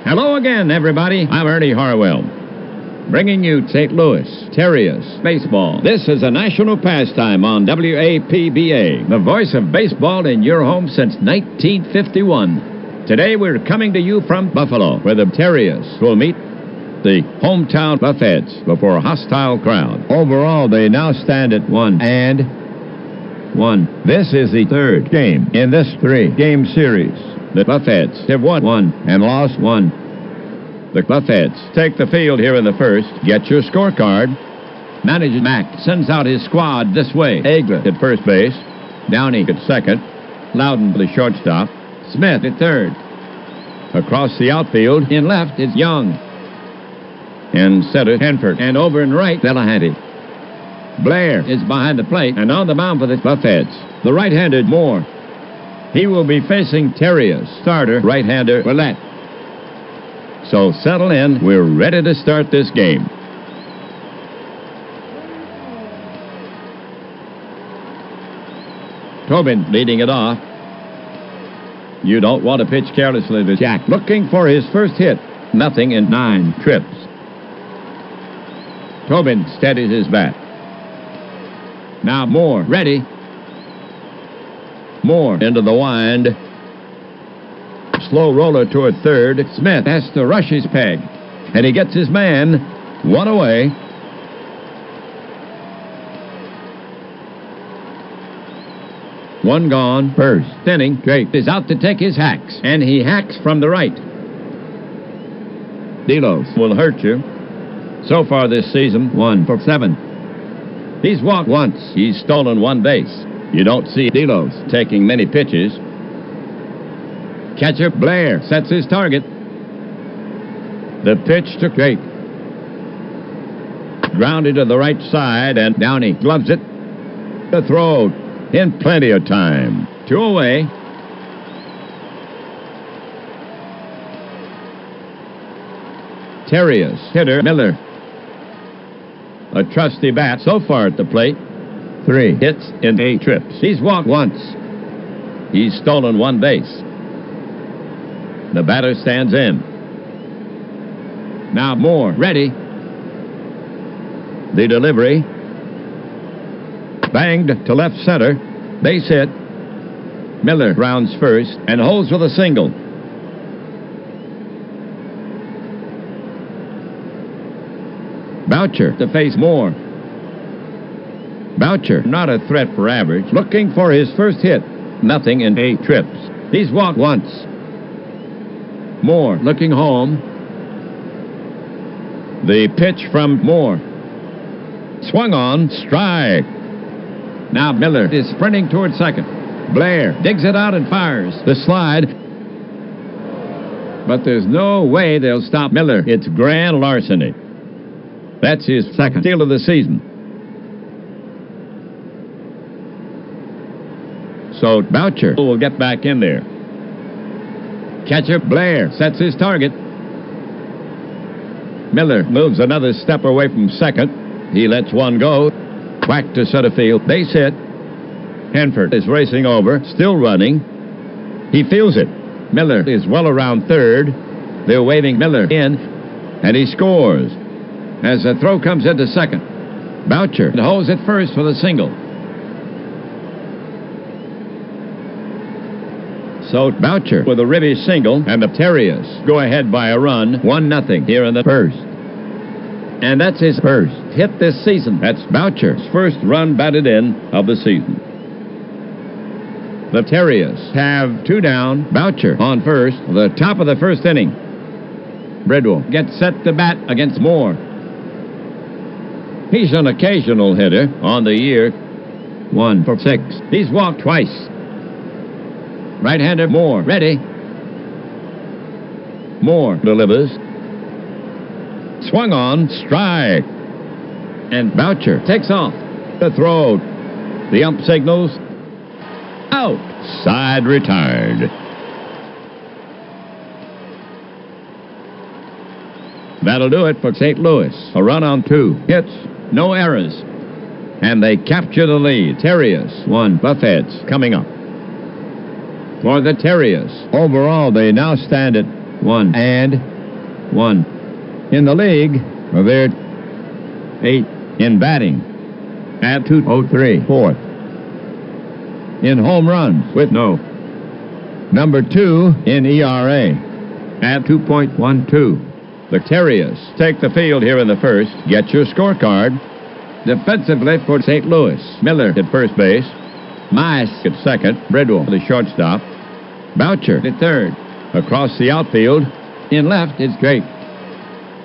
Hello again, everybody. I'm Ernie Harwell, bringing you St. Louis Terriers baseball. This is a national pastime on WAPBA, the voice of baseball in your home since 1951. Today, we're coming to you from Buffalo, where the Terriers will meet the hometown Buffheads before a hostile crowd. Overall, they now stand at 1-1. This is the third game in this three-game series. The Buffheads have won 1 and lost 1. The Buffheads take the field here in the first. Get your scorecard. Manager Mack sends out his squad this way. Agler at first base. Downey at second. Loudon the shortstop. Smith at third. Across the outfield, in left is Young. In center, Hanford. And over in right, Delahanty. Blair is behind the plate and on the mound for the Buffheads. The right-handed Moore. He will be facing Terriers starter, right-hander Willette. So settle in. We're ready to start this game. Tobin leading it off. You don't want to pitch carelessly to Jack. Looking for his first hit. Nothing in 9 trips. Tobin steadies his bat. Now Moore ready. Moore into the wind. Slow roller toward third. Smith has to rush his peg. And he gets his man. 1 away. One gone. First inning. Drake is out to take his hacks. And he hacks from the right. Delos will hurt you. So far this season, 1 for 7. He's walked once. He's stolen 1 base. You don't see Delos taking many pitches. Catcher Blair sets his target. The pitch to Drake. Grounded to the right side, and Downey gloves it. The throw in plenty of time. 2 away. Terriers hitter Miller. A trusty bat so far at the plate. 3 hits in 8 trips. He's walked once. He's stolen 1 base. The batter stands in. Now Moore ready. The delivery. Banged to left center. Base hit. Miller rounds first and holds with a single. Boucher to face Moore. Boucher, not a threat for average. Looking for his first hit. Nothing in 8 trips. He's walked once. Moore looking home. The pitch from Moore. Swung on, strike. Now Miller is sprinting toward second. Blair digs it out and fires. The slide. But there's no way they'll stop Miller. It's grand larceny. That's his second steal of the season. So Boucher will get back in there. Catcher Blair sets his target. Miller moves another step away from second. He lets one go. Whack to center field. Base hit. Hanford is racing over, still running. He feels it. Miller is well around third. They're waving Miller in, and he scores. As the throw comes into second, Boucher holds it first for the single. So Boucher with a ribby single, and the Terriers go ahead by a run, 1-0 here in the first. And that's his first hit this season. That's Boucher's first run batted in of the season. The Terriers have 2 down. Boucher on first, the top of the first inning. Bridwell gets set to bat against Moore. He's an occasional hitter on the year. 1 for 6. He's walked twice. Right-hander Moore ready. Moore delivers. Swung on, strike. And Boucher takes off. The throw. The ump signals. Out. Side retired. That'll do it for St. Louis. A run on 2 hits, no errors. And they capture the lead. Terriers 1, Buffheads coming up. For the Terriers, overall they now stand at 1-1. In the league, they're 8 in batting at 203, fourth. In home runs with no. Number 2 in ERA at 2.12. The Terriers take the field here in the first. Get your scorecard. Defensively for St. Louis, Miller at first base. Mize at second. Bridwell the shortstop. Boucher at third. Across the outfield, in left is Drake.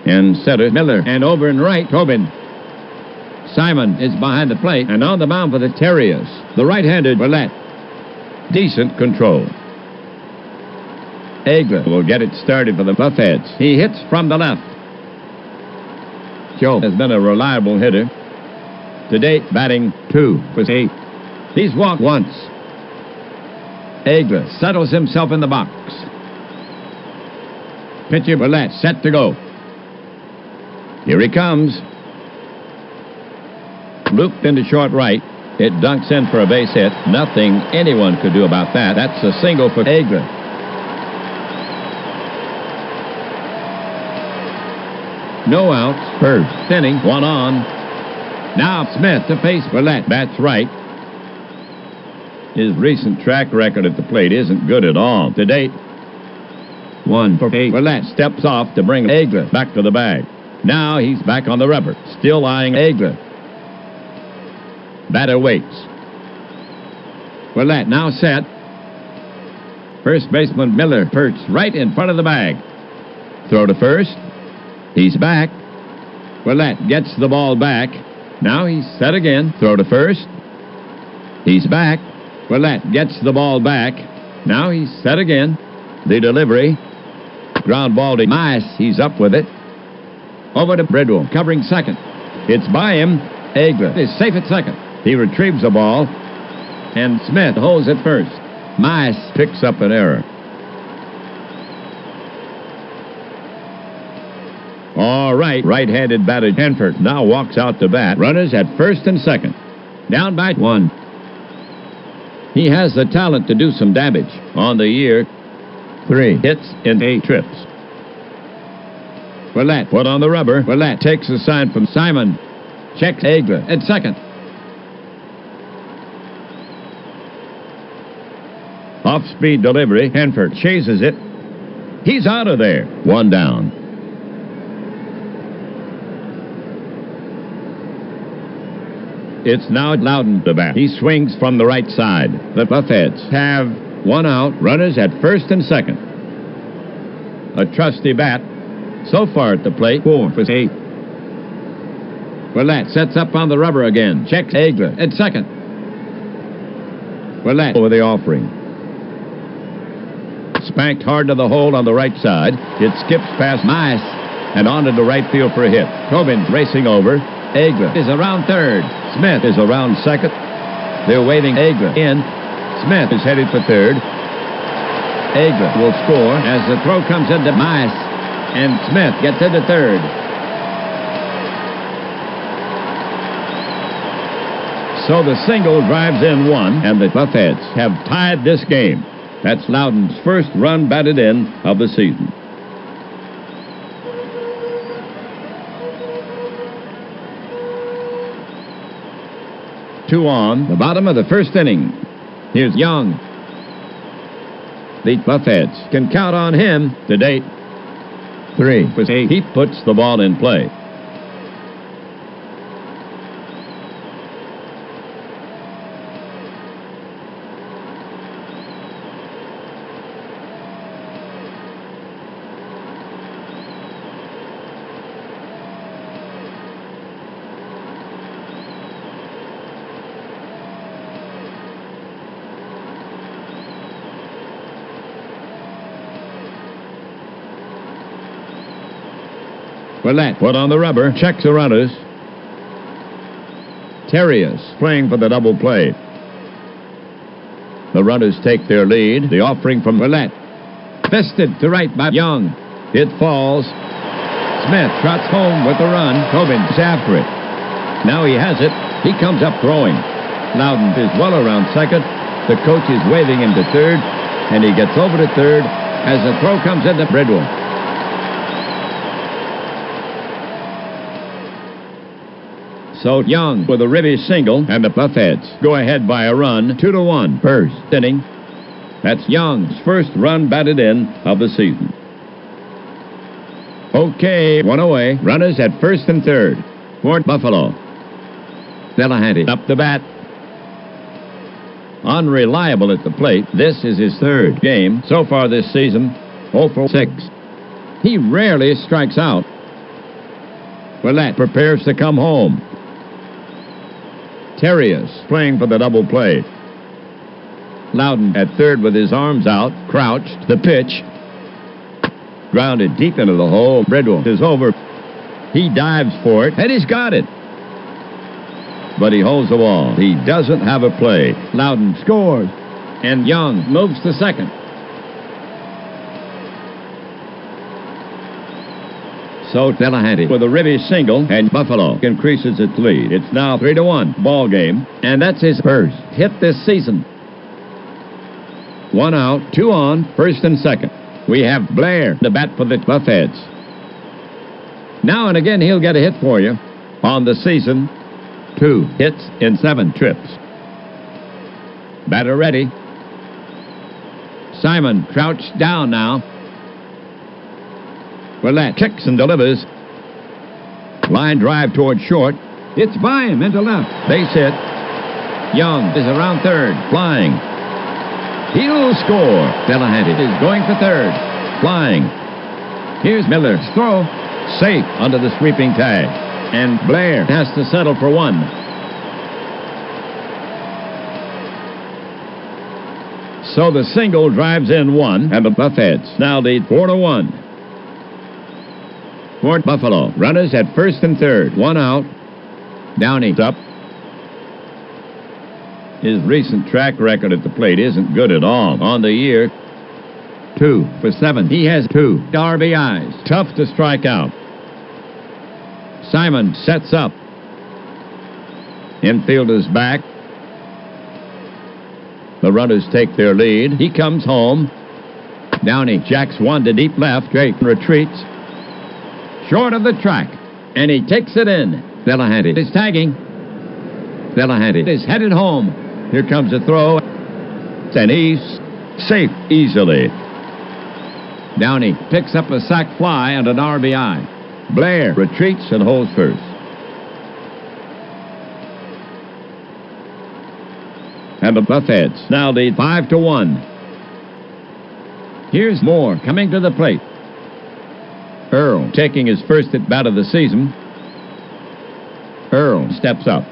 In center, Miller. And over in right, Tobin. Simon is behind the plate. And on the mound for the Terriers, the right-handed Willette. Decent control. Egler will get it started for the Buffheads. He hits from the left. Joe has been a reliable hitter. To date, batting 2 for 8. He's walked once. Egler settles himself in the box. Pitcher Willette set to go. Here he comes. Looped into short right. It dunks in for a base hit. Nothing anyone could do about that. That's a single for Egler. No outs. First inning, 1 on. Now Smith to face Willette. Bats right. His recent track record at the plate isn't good at all. To date, 1 for 8. Willette steps off to bring Egler back to the bag. Now he's back on the rubber. Still eyeing Egler. Batter waits. Willette now set. First baseman Miller perched right in front of the bag. Throw to first. He's back. Willette gets the ball back. Now he's set again. Throw to first. He's back. Willette gets the ball back. Now he's set again. The delivery. Ground ball to Mize. He's up with it. Over to Bridwell, covering second. It's by him. Egler is safe at second. He retrieves the ball. And Smith holds it first. Mize picks up an error. All right, right-handed batter Henford now walks out to bat. Runners at first and second. Down by 1. He has the talent to do some damage. On the year, 3 hits in 8 trips. Willette put on the rubber. Willette takes a sign from Simon. Checks Egler at second. Off-speed delivery. Henford chases it. He's out of there. 1 down. It's now Loudon to bat. He swings from the right side. The Buffheads have 1 out. Runners at first and second. A trusty bat. So far at the plate, 4 for 8. Willette sets up on the rubber again. Checks Egler at second. Willette over the offering. Spanked hard to the hole on the right side. It skips past Mize and onto the right field for a hit. Tobin racing over. Egler is around third. Smith is around second. They're waving Egler in. Smith is headed for third. Egler will score as the throw comes into Mize. And Smith gets into third. So the single drives in 1, and the Buffheads have tied this game. That's Loudon's first run batted in of the season. Two on, the bottom of the first inning. Here's Young. The Buffheads can count on him to date. 3 for 8. He puts the ball in play. Willett put on the rubber, checks the runners. Terrius playing for the double play. The runners take their lead. The offering from Willett. Fisted to right by Young. It falls. Smith trots home with the run. Tobin's after it. Now he has it. He comes up throwing. Loudon is well around second. The coach is waving him to third, and he gets over to third as the throw comes into Bridwell. So Young with a ribby single, and the Buffheads go ahead by a run, 2-1. First inning. That's Young's first run batted in of the season. Okay, one away. Runners at first and third. Fort Buffalo. Delahanty up the bat. Unreliable at the plate. This is his third game so far this season. 0 for 6. He rarely strikes out. Willett prepares to come home. Terrius playing for the double play. Loudon at third with his arms out, crouched. The pitch. Grounded deep into the hole. Bridwell is over. He dives for it, and he's got it. But he holds the ball. He doesn't have a play. Loudon scores, and Young moves to second. So Delahanty with a ribby single, and Buffalo increases its lead. It's now 3-1 ball game, and that's his first hit this season. 1 out, 2 on, first and second. We have Blair to bat for the Buffheads. Now and again he'll get a hit for you. On the season, 2 hits in 7 trips. Batter ready. Simon crouched down now. Willett kicks and delivers. Line drive toward short. It's by him into left. Base hit. Young is around third, flying. He'll score. Delahanty is going for third, flying. Here's Miller's throw. Safe under the sweeping tag. And Blair has to settle for 1. So the single drives in 1, and the Buffheads now lead 4-1. Fort Buffalo. Runners at first and third. 1 out. Downey's up. His recent track record at the plate isn't good at all. On the year, 2 for 7. He has 2 RBIs. Tough to strike out. Simon sets up. Infielders back. The runners take their lead. He comes home. Downey jacks 1 to deep left. Drake retreats. Short of the track, and he takes it in. Delahanty is tagging. Delahanty is headed home. Here comes a throw, and he's safe easily. Downey picks up a sac fly and an RBI. Blair retreats and holds first. And the Buffheads now lead 5-1. Here's Moore coming to the plate. Earl taking his first at bat of the season. Earl steps up.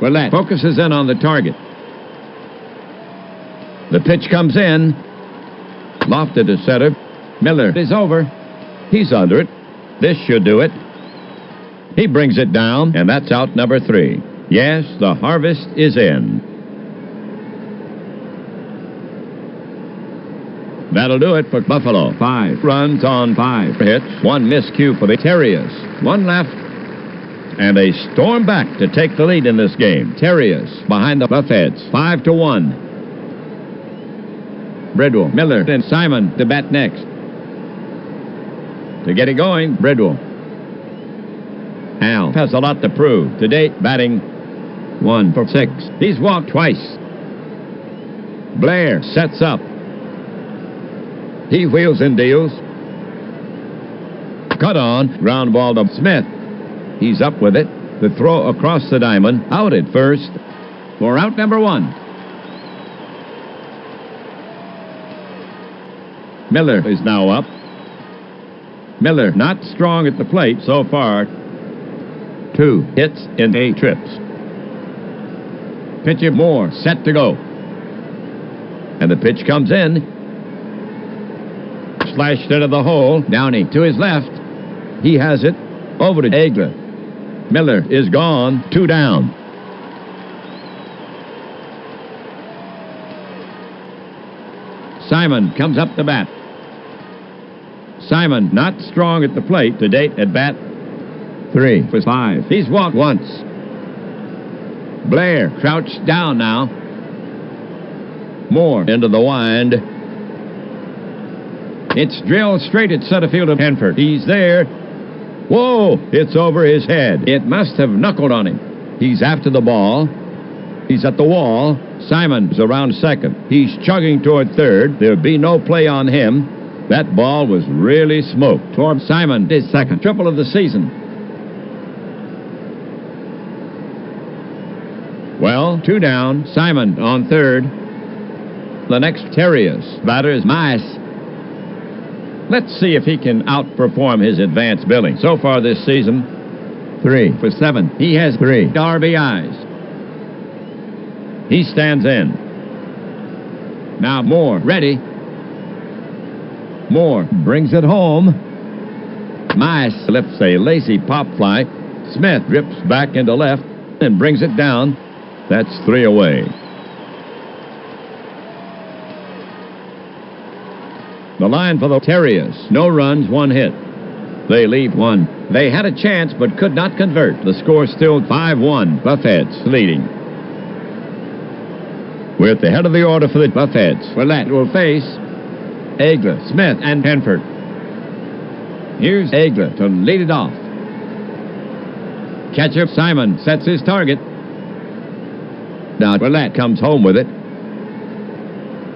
Willett focuses in on the target. The pitch comes in. Lofted to center. Miller is over. He's under it. This should do it. He brings it down, and that's out number 3. Yes, the harvest is in. That'll do it for Buffalo. 5 runs on 5 hits. 1 miscue for the Terriers. 1 left. And they storm back to take the lead in this game. Terriers behind the Buffheads. 5-1. Bridwell, Miller, and Simon to bat next. To get it going, Bridwell. Al has a lot to prove. To date, batting 1 for 6. He's walked twice. Blair sets up. He wheels and deals. Cut on. Ground ball to Smith. He's up with it. The throw across the diamond. Out at first. For out number one. Miller is now up. Miller not strong at the plate so far. 2 hits in 8 trips. Pitch it more. Set to go. And the pitch comes in. Slashed into the hole. Downey to his left. He has it. Over to Eggler. Miller is gone. 2 down. Simon comes up the bat. Simon not strong at the plate to date at bat. 3 for 5. He's walked once. Blair crouched down now. Moore into the wind. It's drilled straight at center field of Hanford. He's there. Whoa! It's over his head. It must have knuckled on him. He's after the ball. He's at the wall. Simon's around second. He's chugging toward third. There'll be no play on him. That ball was really smoked. Toward Simon, his second triple of the season. Well, 2 down. Simon on third. The next Terriers. Batter is Mice. Let's see if he can outperform his advanced billing. So far this season, 3 for 7. He has 3 RBIs. He stands in. Now Moore, ready. Moore brings it home. Mice lifts a lazy pop fly. Smith drips back into left and brings it down. That's 3 away. The line for the Terriers. No runs, 1 hit. They leave 1. They had a chance but could not convert. The score still 5-1. Buffheads leading. We're at the head of the order for the Buffheads. Willett will face Eggler, Smith, and Hanford. Here's Eggler to lead it off. Catcher Simon sets his target. Now Willett comes home with it.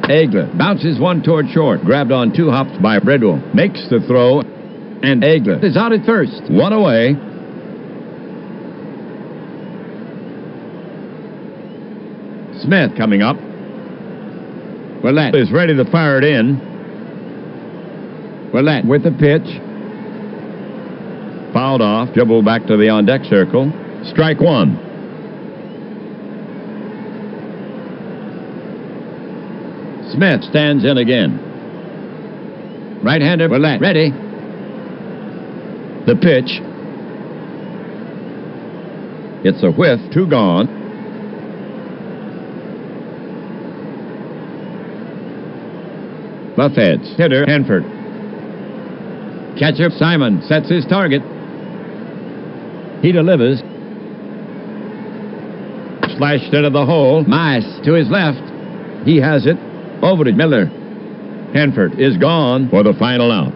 Eggler bounces 1 toward short. Grabbed on 2 hops by Bridwell. Makes the throw. And Eggler is out at first. 1 away. Smith coming up. Willett is ready to fire it in. Willett with the pitch. Fouled off. Dribble back to the on-deck circle. Strike 1. Smith stands in again. Right-hander Willett ready. The pitch. It's a whiff. 2 gone. Buffheads hitter Hanford. Catcher Simon sets his target. He delivers. Slashed into the hole. Mice to his left. He has it. Over to Miller. Hanford is gone for the final out.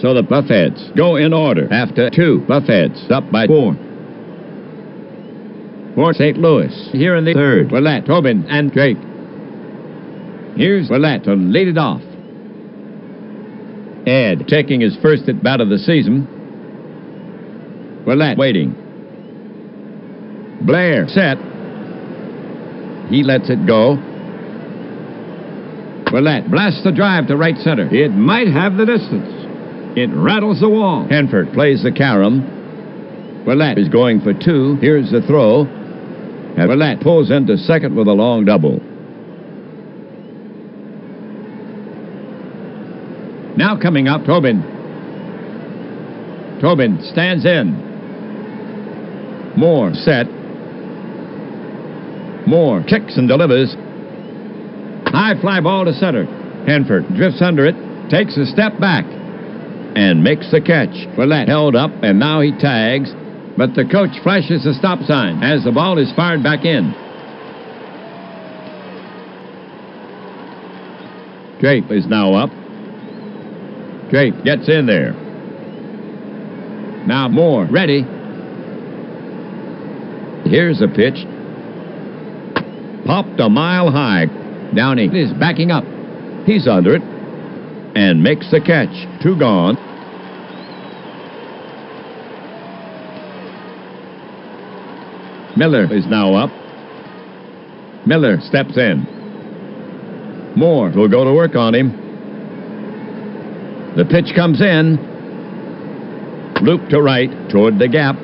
So the Buffheads go in order after 2. Buffheads up by 4. For St. Louis, here in the third, Willett, Tobin, and Drake. Here's Willett to lead it off. Ed taking his first at bat of the season. Willett waiting. Blair set. He lets it go. Willett blasts the drive to right center. It might have the distance. It rattles the wall. Hanford plays the carom. Willett is going for 2. Here's the throw. And Willett pulls into second with a long double. Now coming up, Tobin. Tobin stands in. Moore set. Moore kicks and delivers. High fly ball to center. Hanford drifts under it, takes a step back, and makes the catch. Willett held up, and now he tags, but the coach flashes a stop sign as the ball is fired back in. Drake is now up. Drake gets in there. Now Moore ready. Here's a pitch. popped a mile high. Downey is backing up. He's under it and makes the catch. 2 gone. Miller is now up. Miller steps in. Moore will go to work on him. The pitch comes in. Loop to right toward the gap.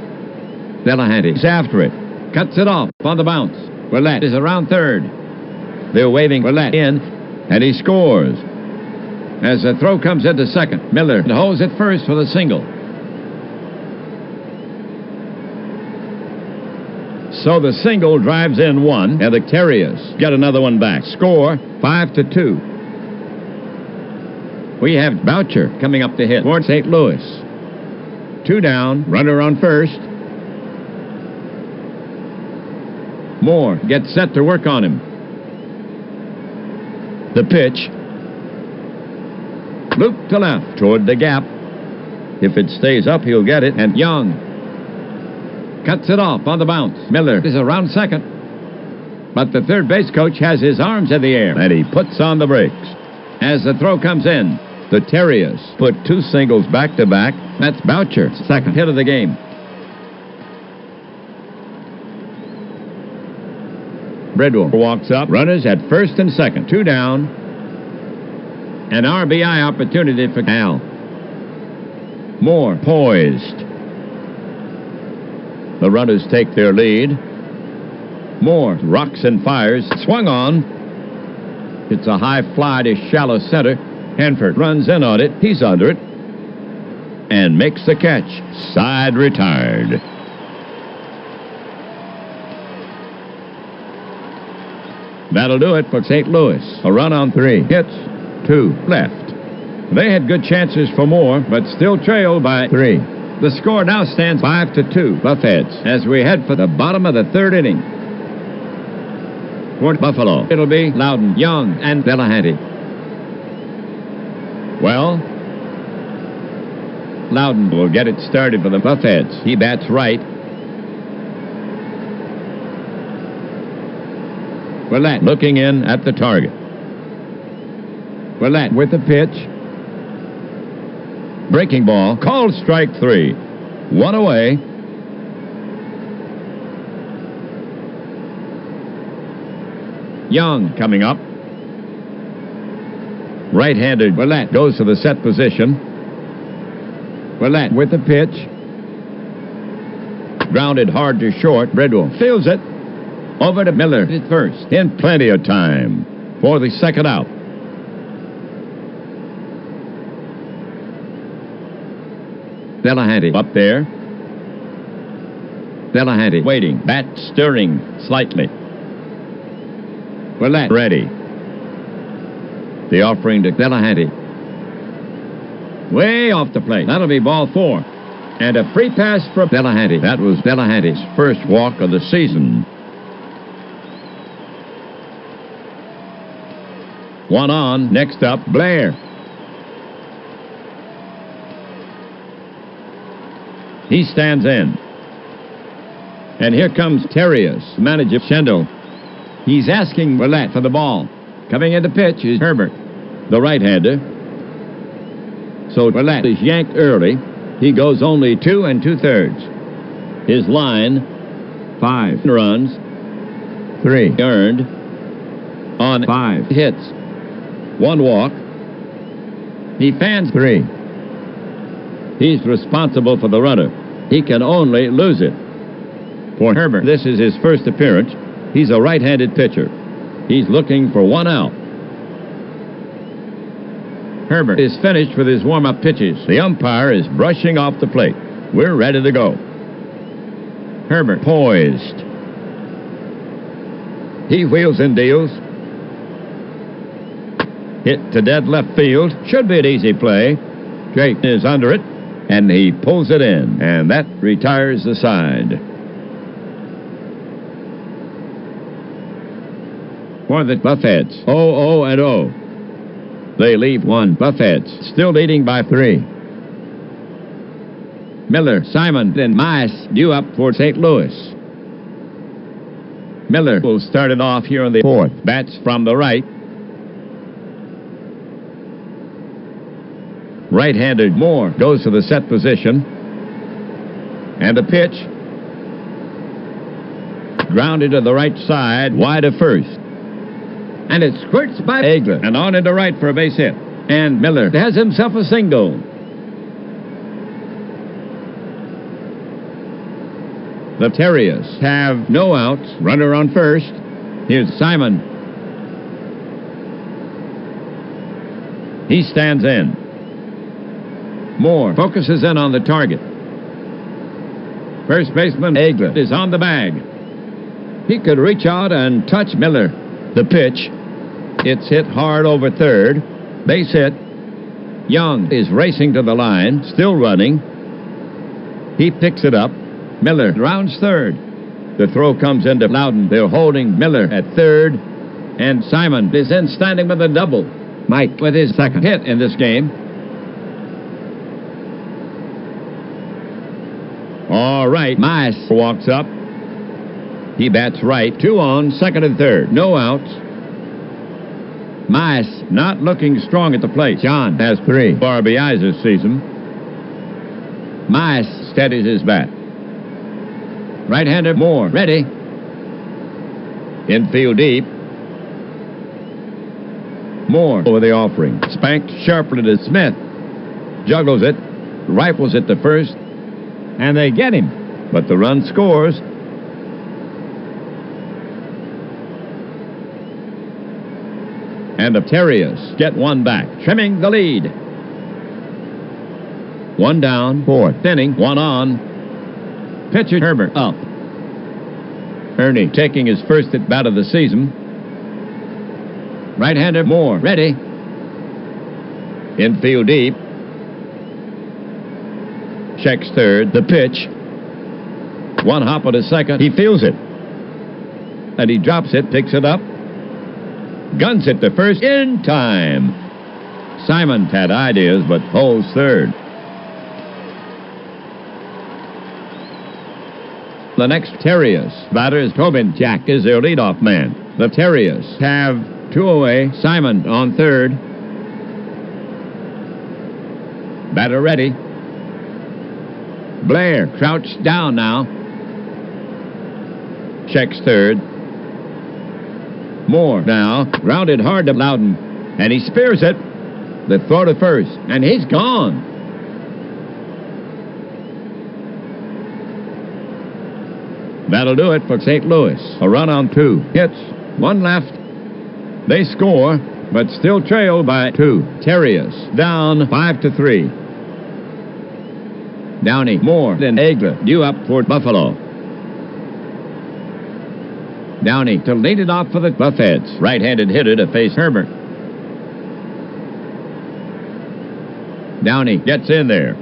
Delahanty's after it. Cuts it off on the bounce. Willett is around third. They're waving Willett in, and he scores. As the throw comes into second, Miller holds it first for the single. So the single drives in 1, and the Terriers get another one back. Score 5-2. We have Boucher coming up to hit for St. Louis. 2 down, runner on first. Moore gets set to work on him. The pitch. Loop to left toward the gap. If it stays up, he'll get it. And Young cuts it off on the bounce. Miller is around second. But the third base coach has his arms in the air, and he puts on the brakes. As the throw comes in, the Terriers put 2 singles back-to-back. That's Boucher's second hit of the game. Bridwell walks up. Runners at first and second. 2 down. An RBI opportunity for Al. Moore poised. The runners take their lead. Moore rocks and fires. Swung on. It's a high fly to shallow center. Hanford runs in on it. He's under it. And makes the catch. Side retired. That'll do it for St. Louis. A run on 3. Hits, 2 left. They had good chances for more, but still trailed by 3. The score now stands 5-2. Buffheads as we head for the bottom of the 3rd inning. For Buffalo, it'll be Loudon, Young, and Delahanty. Well, Loudon will get it started for the Buffheads. He bats right. Willett looking in at the target. Willett with the pitch. Breaking ball. Called strike 3. 1 away. Young coming up. Right-handed Willett goes to the set position. Willett with the pitch. Grounded hard to short. Bridwell fields it. Over to Miller at first. In plenty of time for the second out. Delahanty up there. Delahanty waiting. Bat stirring slightly. Willett ready. The offering to Delahanty. Way off the plate. That'll be ball 4. And a free pass for Delahanty. That was Delahanty's first walk of the season. 1 on. Next up, Blair. He stands in. And here comes Terriers, manager Schendel. He's asking Willett for the ball. Coming in to pitch is Herbert, the right-hander. So Willett is yanked early. He goes only 2 2/3. His line, 5 runs, 3 earned on 5 hits. 1 walk. He fans 3. He's responsible for the runner. He can only lose it. For Herbert, this is his first appearance. He's a right-handed pitcher. He's looking for 1 out. Herbert is finished with his warm-up pitches. The umpire is brushing off the plate. We're ready to go. Herbert poised. He wheels and deals. Hit to dead left field. Should be an easy play. Drake is under it, and he pulls it in, and that retires the side. For the Buffheads, 0-0-0. They leave 1. Buffheads still leading by 3. Miller, Simon, and Mice due up for St. Louis. Miller will start it off here in the fourth. Bats from the right. Right-handed Moore goes to the set position. And a pitch. Grounded to the right side, wide of first. And it squirts by Eggler. And on into right for a base hit. And Miller has himself a single. The Terriers have no outs. Runner on first. Here's Simon. He stands in. Moore focuses in on the target. First baseman Eggler is on the bag. He could reach out and touch Miller. The pitch. It's hit hard over third. Base hit. Young is racing to the line, still running. He picks it up. Miller rounds third. The throw comes into Loudon. They're holding Miller at third. And Simon is in standing with a double. Mike with his second hit in this game. All right, Mice walks up. He bats right. 2 on, second and third. No outs. Mice not looking strong at the plate. John has 3 RBIs this season. Mice steadies his bat. Right-hander Moore ready. Infield deep. Moore over the offering. Spanked sharply to Smith. Juggles it. Rifles it to first. And they get him. But the run scores. And the Terriers get one back, trimming the lead. 1 down, 4th inning, 1 on. Pitcher Herbert up. Ernie taking his first at bat of the season. Right-hander Moore ready. Infield deep. Checks third. The pitch. 1 hop to second. He feels it. And he drops it, picks it up. Guns it to first in time. Simon had ideas, but holds third. The next Terriers batter is Tobin. Jack is their leadoff man. The Terriers have 2 away. Simon on third. Batter ready. Blair crouched down now. Checks third. Moore now grounded hard to Loudon. And he spears it. The throw to first. And he's gone. That'll do it for St. Louis. A run on 2 hits. 1 left. They score, but still trail by 2. Terriers down 5-3. Downey, Moore, and Eggler due up for Buffalo. Downey to lead it off for the Buffheads. Right-handed hitter to face Herbert. Downey gets in there.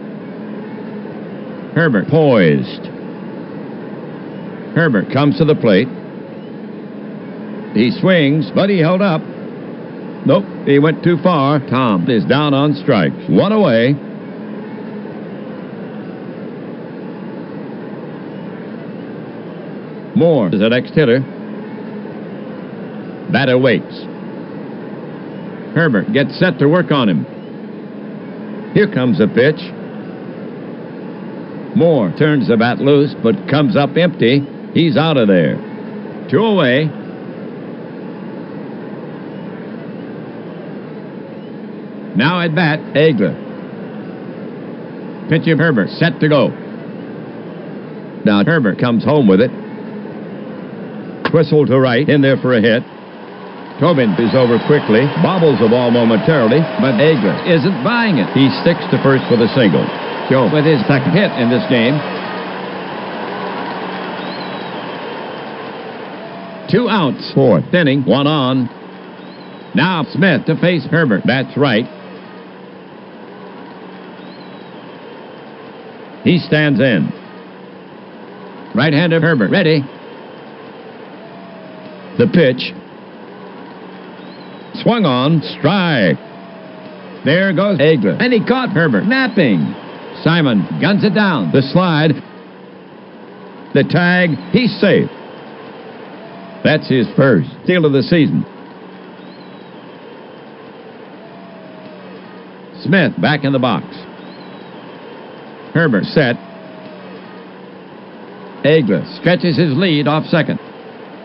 Herbert poised. Herbert comes to the plate. He swings, but he held up. Nope, he went too far. Tom is down on strikes. 1 away. Moore is the next hitter. Batter waits. Herbert gets set to work on him. Here comes the pitch. Moore turns the bat loose, but comes up empty. He's out of there. 2 away. Now at bat, Eggler. Pitch of Herbert, set to go. Now Herbert comes home with it. Whistle to right, in there for a hit. Tobin is over quickly, bobbles the ball momentarily, but Eggler isn't buying it. He sticks to first with a single. Joe with his second hit in this game. 2 outs. 4th inning, 1 on. Now Smith to face Herbert. Bats right. He stands in. Right-hander Herbert ready. The pitch. Swung on, strike. There goes Eggler. And he caught Herbert napping. Simon guns it down. The slide. The tag. He's safe. That's his first steal of the season. Smith back in the box. Herbert set. Egler stretches his lead off second.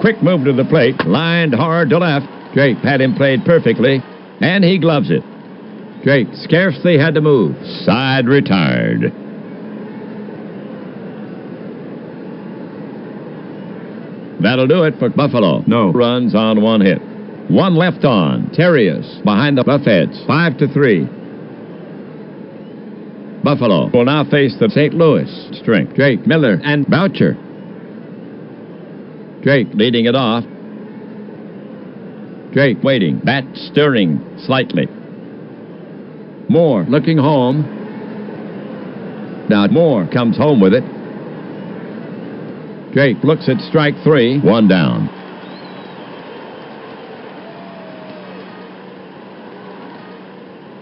Quick move to the plate, lined hard to left. Drake had him played perfectly, and he gloves it. Drake scarcely had to move. Side retired. That'll do it for Buffalo. No runs on one hit. One left on. Terrius behind the Buffheads. 5-3. Buffalo will now face the St. Louis strength. Drake, Miller, and Boucher. Drake leading it off. Drake waiting. Bat stirring slightly. Moore looking home. Now Moore comes home with it. Drake looks at strike 3. One down.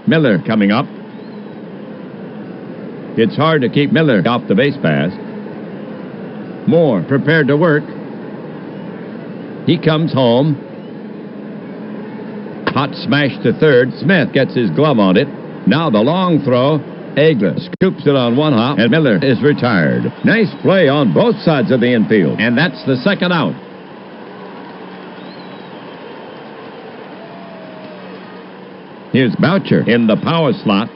Miller coming up. It's hard to keep Miller off the base pass. Moore prepared to work. He comes home. Hot smash to third. Smith gets his glove on it. Now the long throw. Egler scoops it on one hop, and Miller is retired. Nice play on both sides of the infield, and that's the second out. Here's Boucher in the power slot.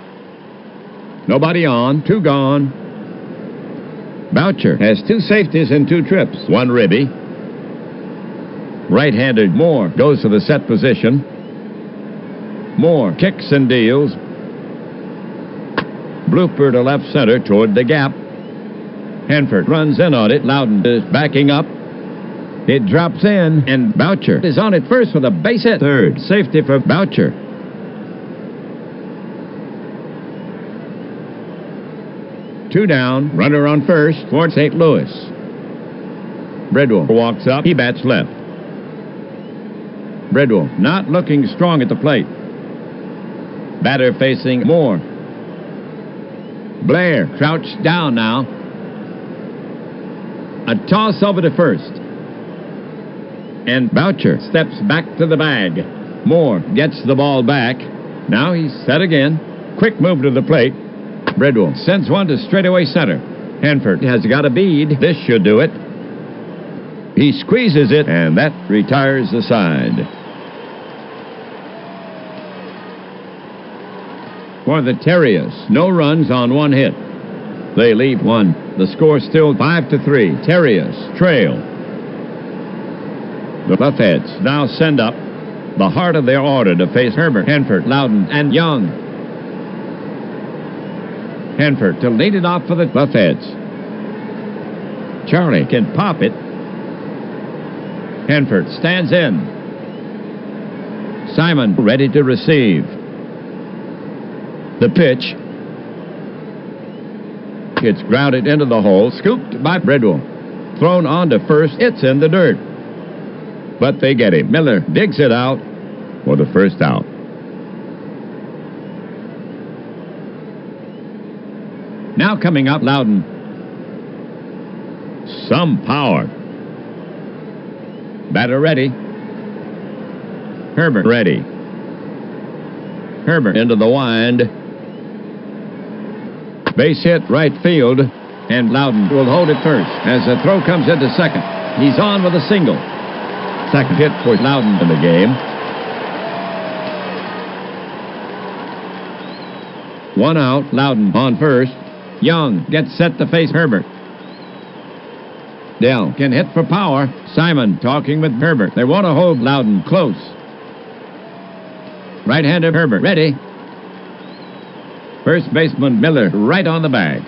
Nobody on, 2 gone. Boucher has 2 safeties and 2 trips, 1 ribby. Right-handed Moore goes to the set position. Moore kicks and deals. Blooper to left center toward the gap. Hanford runs in on it. Loudon is backing up. It drops in, and Boucher is on it first with a base hit. Third, safety for Boucher. Two down, runner on first for St. Louis. Bridwell walks up. He bats left. Bridwell not looking strong at the plate. Batter facing Moore. Blair crouched down now. A toss over to first. And Boucher steps back to the bag. Moore gets the ball back. Now he's set again. Quick move to the plate. Bridwell sends one to straightaway center. Hanford has got a bead. This should do it. He squeezes it, and that retires the side. For the Terriers, no runs on 1 hit. They leave 1. The score still 5-3. Terriers trail. The Buffheads now send up the heart of their order to face Herbert, Hanford, Loudon, and Young. Hanford to lead it off for the Buffheads. Charlie can pop it. Hanford stands in. Simon ready to receive. The pitch. It's grounded into the hole, scooped by Bridwell. Thrown on to first, it's in the dirt. But they get him. Miller digs it out for the first out. Now coming up, Loudon. Some power. Batter ready. Herbert ready. Herbert into the wind. Base hit right field, and Loudon will hold it first as the throw comes into second. He's on with a single. Second hit for Loudon in the game. 1 out, Loudon on first. Young gets set to face Herbert. Dell can hit for power. Simon talking with Herbert. They want to hold Loudon close. Right-handed Herbert ready. First baseman Miller right on the bag.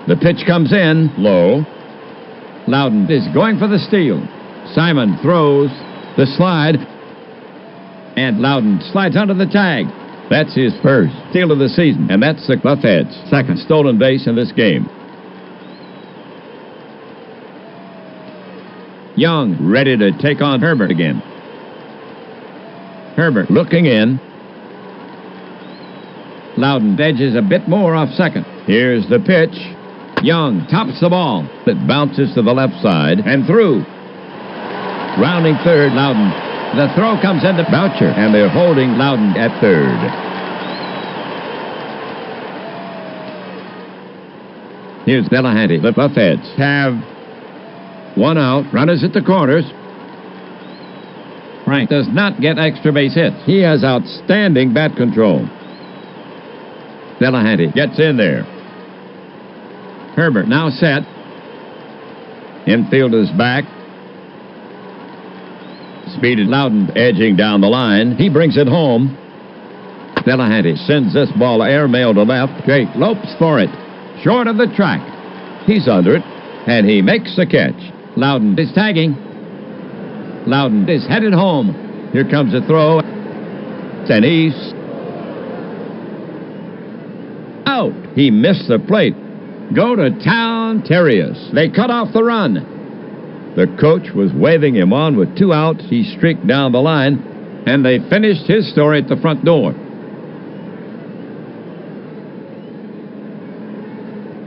The pitch comes in low. Loudon is going for the steal. Simon throws the slide, and Loudon slides under the tag. That's his first steal of the season, and that's the Buffheads' second stolen base in this game. Young ready to take on Herbert again. Herbert looking in. Loudon edges a bit more off second. Here's the pitch. Young tops the ball. It bounces to the left side and through. Rounding third, Loudon. The throw comes into Boucher, and they're holding Loudon at third. Here's Delahanty. The Buffheads have one out. Runners at the corners. Frank does not get extra base hits. He has outstanding bat control. Delahanty gets in there. Herbert now set. Infield is back. Speeded Loudon edging down the line. He brings it home. Delahanty sends this ball airmail to left. Jake lopes for it. Short of the track. He's under it, and he makes the catch. Loudon is tagging. Loudon is headed home. Here comes the throw. And he's out. He missed the plate. Go to town, Terriers. They cut off the run. The coach was waving him on with 2 outs. He streaked down the line, and they finished his story at the front door.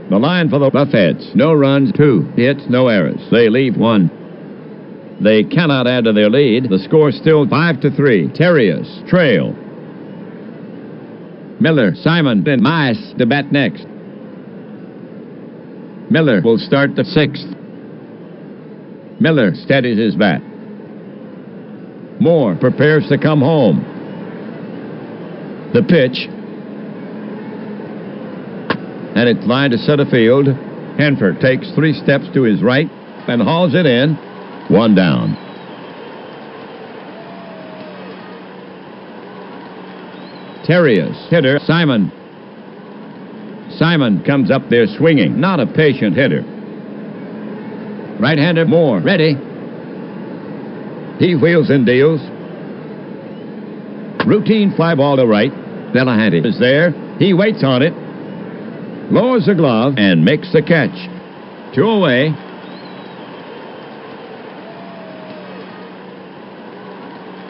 The line for the Buffheads. No runs, 2 hits, no errors. They leave 1. They cannot add to their lead. The score still 5-3. Terriers trail. Miller, Simon, and Mice to bat next. Miller will start the 6th. Miller steadies his bat. Moore prepares to come home. The pitch. And it's lined to center field. Hanford takes 3 steps to his right and hauls it in. 1 down. Terriers hitter Simon. Simon comes up there swinging. Not a patient hitter. Right-hander Moore ready. He wheels and deals. Routine fly ball to right. Delahanty is there. He waits on it. Lowers the glove and makes the catch. 2 away.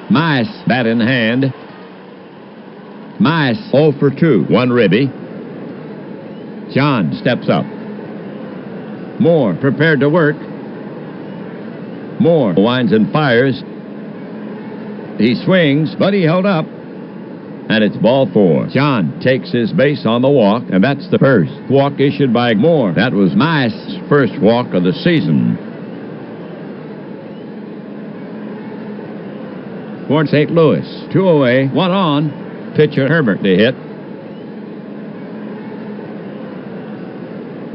Mice bat in hand. Mice 0 for 2. 1 ribby. John steps up. Moore prepared to work. Moore winds and fires. He swings, but he held up. And it's ball 4. John takes his base on the walk, and that's the first walk issued by Moore. That was Mice's first walk of the season. Toward St. Louis. 2 away, 1 on. Pitcher Herbert to hit.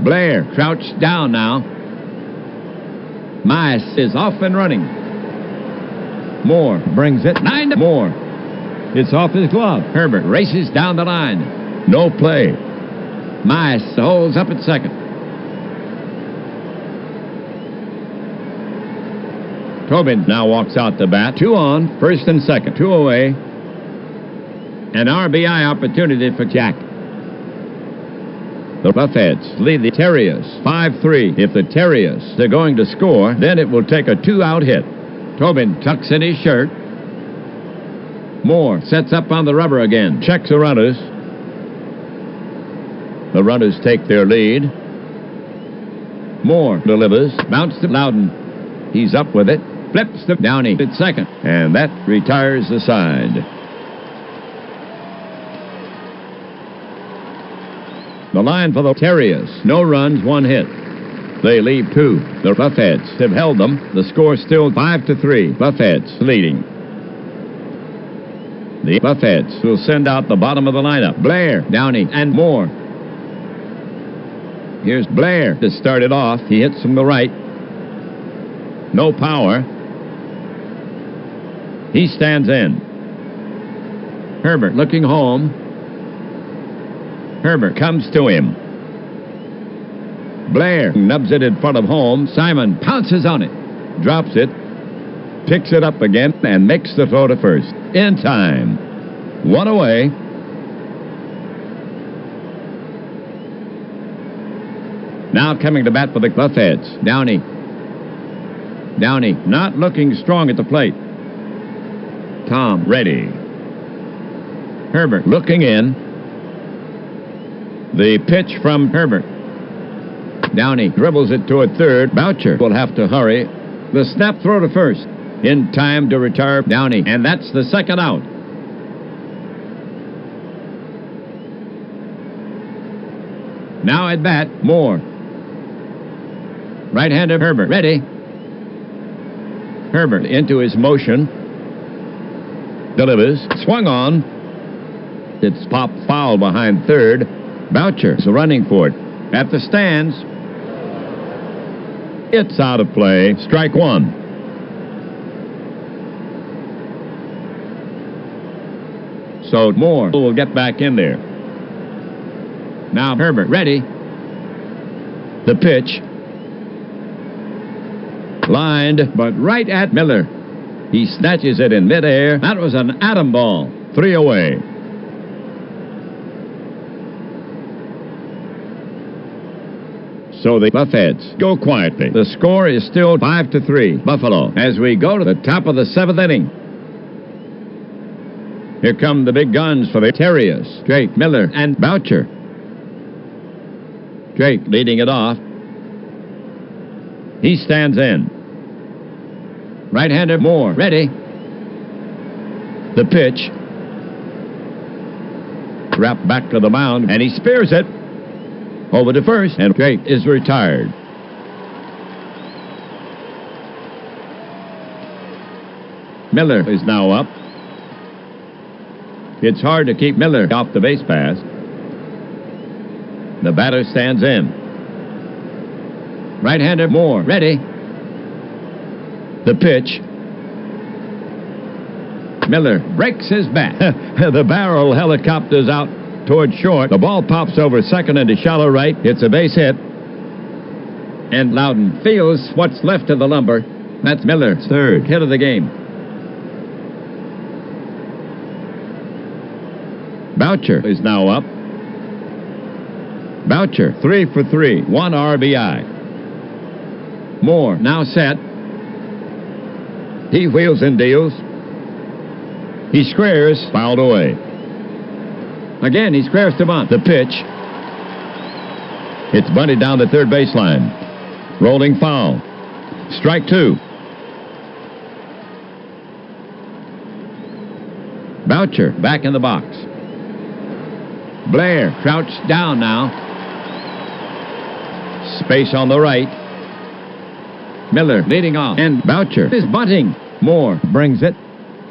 Blair crouched down now. Mice is off and running. Moore brings it 9 to Moore. It's off his glove. Herbert races down the line. No play. Mice holds up at second. Tobin now walks out to bat. 2 on, first and second. 2 away. An RBI opportunity for Jack. The Buffheads lead the Terriers 5-3. If the Terriers are going to score, then it will take a 2-out hit. Tobin tucks in his shirt. Moore sets up on the rubber again. Checks the runners. The runners take their lead. Moore delivers. Bounce to Loudon. He's up with it. Flips to Downey at second. And that retires the side. The line for the Terriers. No runs, 1 hit. They leave 2. The Buffheads have held them. The score still 5-3. Buffheads leading. The Buffheads will send out the bottom of the lineup. Blair, Downey, and Moore. Here's Blair to start it off. He hits from the right. No power. He stands in. Herbert looking home. Herbert comes to him. Blair nubs it in front of home. Simon pounces on it. Drops it. Picks it up again and makes the throw to first. In time. 1 away. Now coming to bat for the Buffheads. Downey. Downey not looking strong at the plate. Tom ready. Herbert looking in. The pitch from Herbert. Downey dribbles it to a third. Boucher will have to hurry. The snap throw to first. in time to retire Downey, and that's the second out. Now at bat, Moore. Right-hander Herbert, ready. Herbert into his motion. Delivers, swung on. It's popped foul behind third. Boucher's running for it. At the stands. It's out of play. Strike one. So Moore will get back in there. Now Herbert ready. The pitch. Lined, but right at Miller. He snatches it in midair. That was an atom ball. 3 away. So the Buffheads go quietly. The score is still 5-3, Buffalo, as we go to the top of the 7th inning. Here come the big guns for the Terriers. Drake, Miller, and Boucher. Drake leading it off. He stands in. Right-hander Moore, ready. The pitch. Wrapped back to the mound, and he spears it. Over to first, and Drake is retired. Miller is now up. It's hard to keep Miller off the base pass. The batter stands in. Right-hander Moore, ready. The pitch. Miller breaks his bat. The barrel helicopters out toward short. The ball pops over second into shallow right. It's a base hit. And Loudon feels what's left of the lumber. That's Miller's third hit of the game. Boucher is now up. Boucher, 3 for 3, 1 RBI. Moore now set. He wheels and deals. He squares, fouled away. Again, he squares to bunt. The pitch. It's bunted down the third baseline. Rolling foul. Strike 2. Boucher back in the box. Blair crouched down now. Space on the right. Miller leading off. And Boucher is bunting. Moore brings it.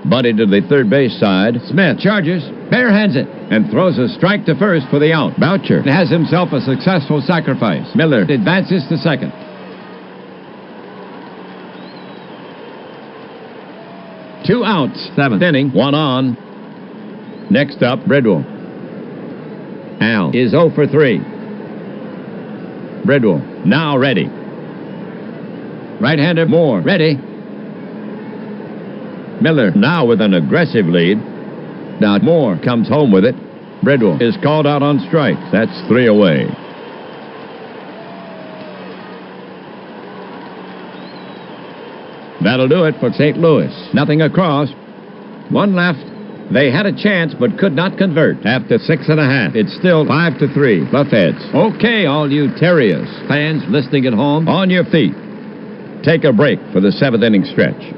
Bunted to the third base side. Smith charges, barehands it, and throws a strike to first for the out. Boucher has himself a successful sacrifice. Miller advances to second. Two outs, 7th inning, 1 on. Next up, Bridwell. Al is 0 for 3. Bridwell now ready. Right-hander Moore ready. Miller now with an aggressive lead. Now Moore comes home with it. Bridwell is called out on strikes. That's 3 away. That'll do it for St. Louis. Nothing across. 1 left. They had a chance but could not convert. After 6.5, it's still 5-3. Buffheads. Okay, all you Terriers fans listening at home, on your feet. Take a break for the 7th inning stretch.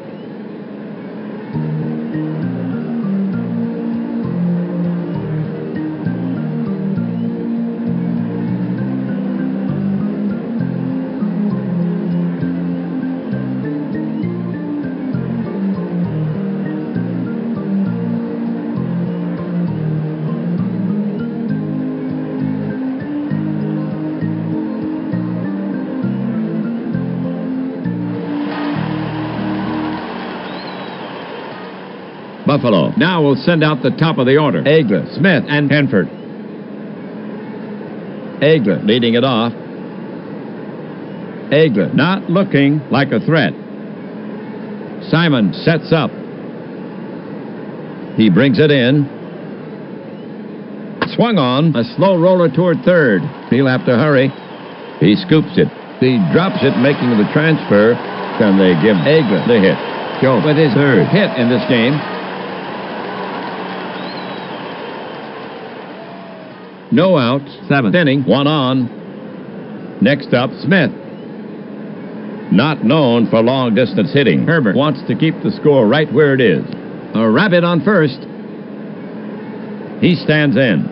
Buffalo now will send out the top of the order. Aigler, Smith, and Hanford. Aigler leading it off. Aigler not looking like a threat. Simon sets up. He brings it in. Swung on. A slow roller toward third. He'll have to hurry. He scoops it. He drops it, making the transfer. Then they give Aigler the hit. Joe with his third hit in this game. No outs, 7th inning, 1 on. Next up, Smith. not known for long-distance hitting. Herbert wants to keep the score right where it is. A rabbit on first. He stands in.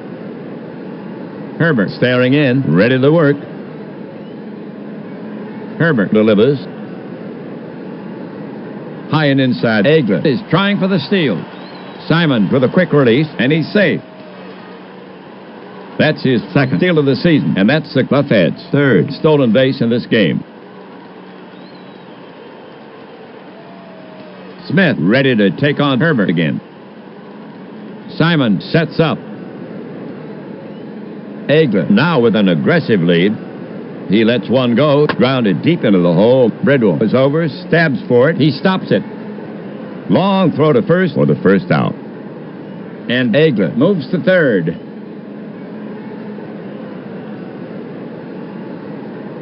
Herbert staring in, ready to work. Herbert delivers. High and inside. Egler is trying for the steal. Simon with a quick release, and he's safe. That's his second steal of the season, and that's the Buffheads' third stolen base in this game. Smith ready to take on Herbert again. Simon sets up. Egler now with an aggressive lead. He lets one go, grounded deep into the hole. Bridwell is over, stabs for it. He stops it. Long throw to first for the first out. And Egler moves to third.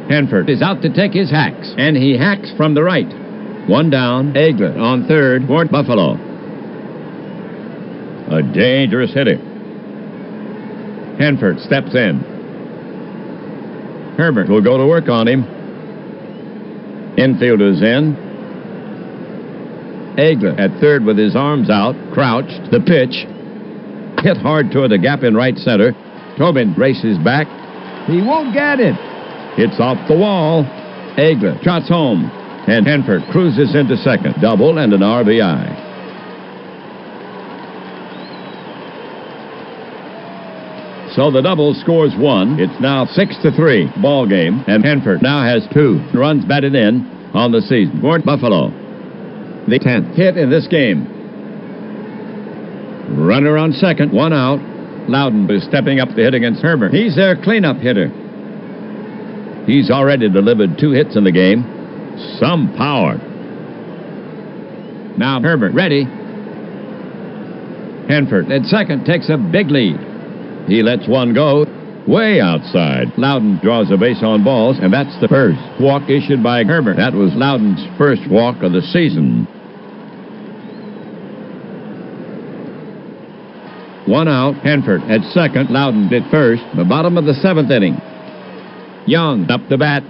Hanford is out to take his hacks, and he hacks from the right. One down, Egler on third for Buffalo. A dangerous hitter. Hanford steps in. Herbert will go to work on him. Infielders in. Egler at third with his arms out, crouched. The pitch. Hit hard toward the gap in right center. Tobin races back. He won't get it. It's off the wall. Egler trots home. And Hanford cruises into second. Double and an RBI. So the double scores one. It's now 6-3 ball game, and Hanford now has 2 runs batted in on the season for Buffalo. The 10th hit in this game. Runner on second, 1 out. Loudon is stepping up to hit against Herbert. He's their cleanup hitter. He's already delivered 2 hits in the game. Some power. Now Herbert ready. Hanford at second takes a big lead. He lets one go way outside. Loudon draws a base on balls, and that's the first walk issued by Herbert. That was Loudon's first walk of the season. 1 out. Hanford at second. Loudon at first. The bottom of the 7th inning. Young up the bat.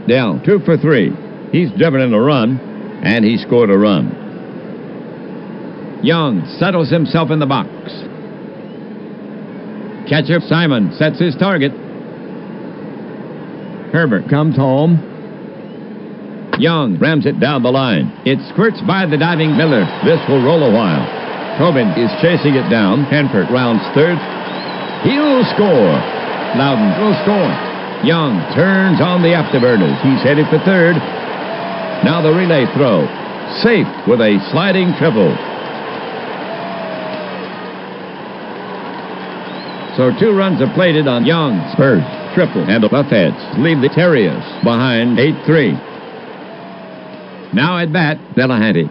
Dell 2 for 3. He's driven in a run, and he scored a run. Young settles himself in the box. Catcher Simon sets his target. Herbert comes home. Young rams it down the line. It squirts by the diving Miller. This will roll a while. Tobin is chasing it down. Hanford rounds third. He'll score. Loudon will score. Young turns on the afterburners. He's headed for third. Now the relay throw. Safe with a sliding triple. So 2 runs are plated on Young's first triple, and the Buffheads leave the Terriers behind 8-3. Now at bat, Delahanty.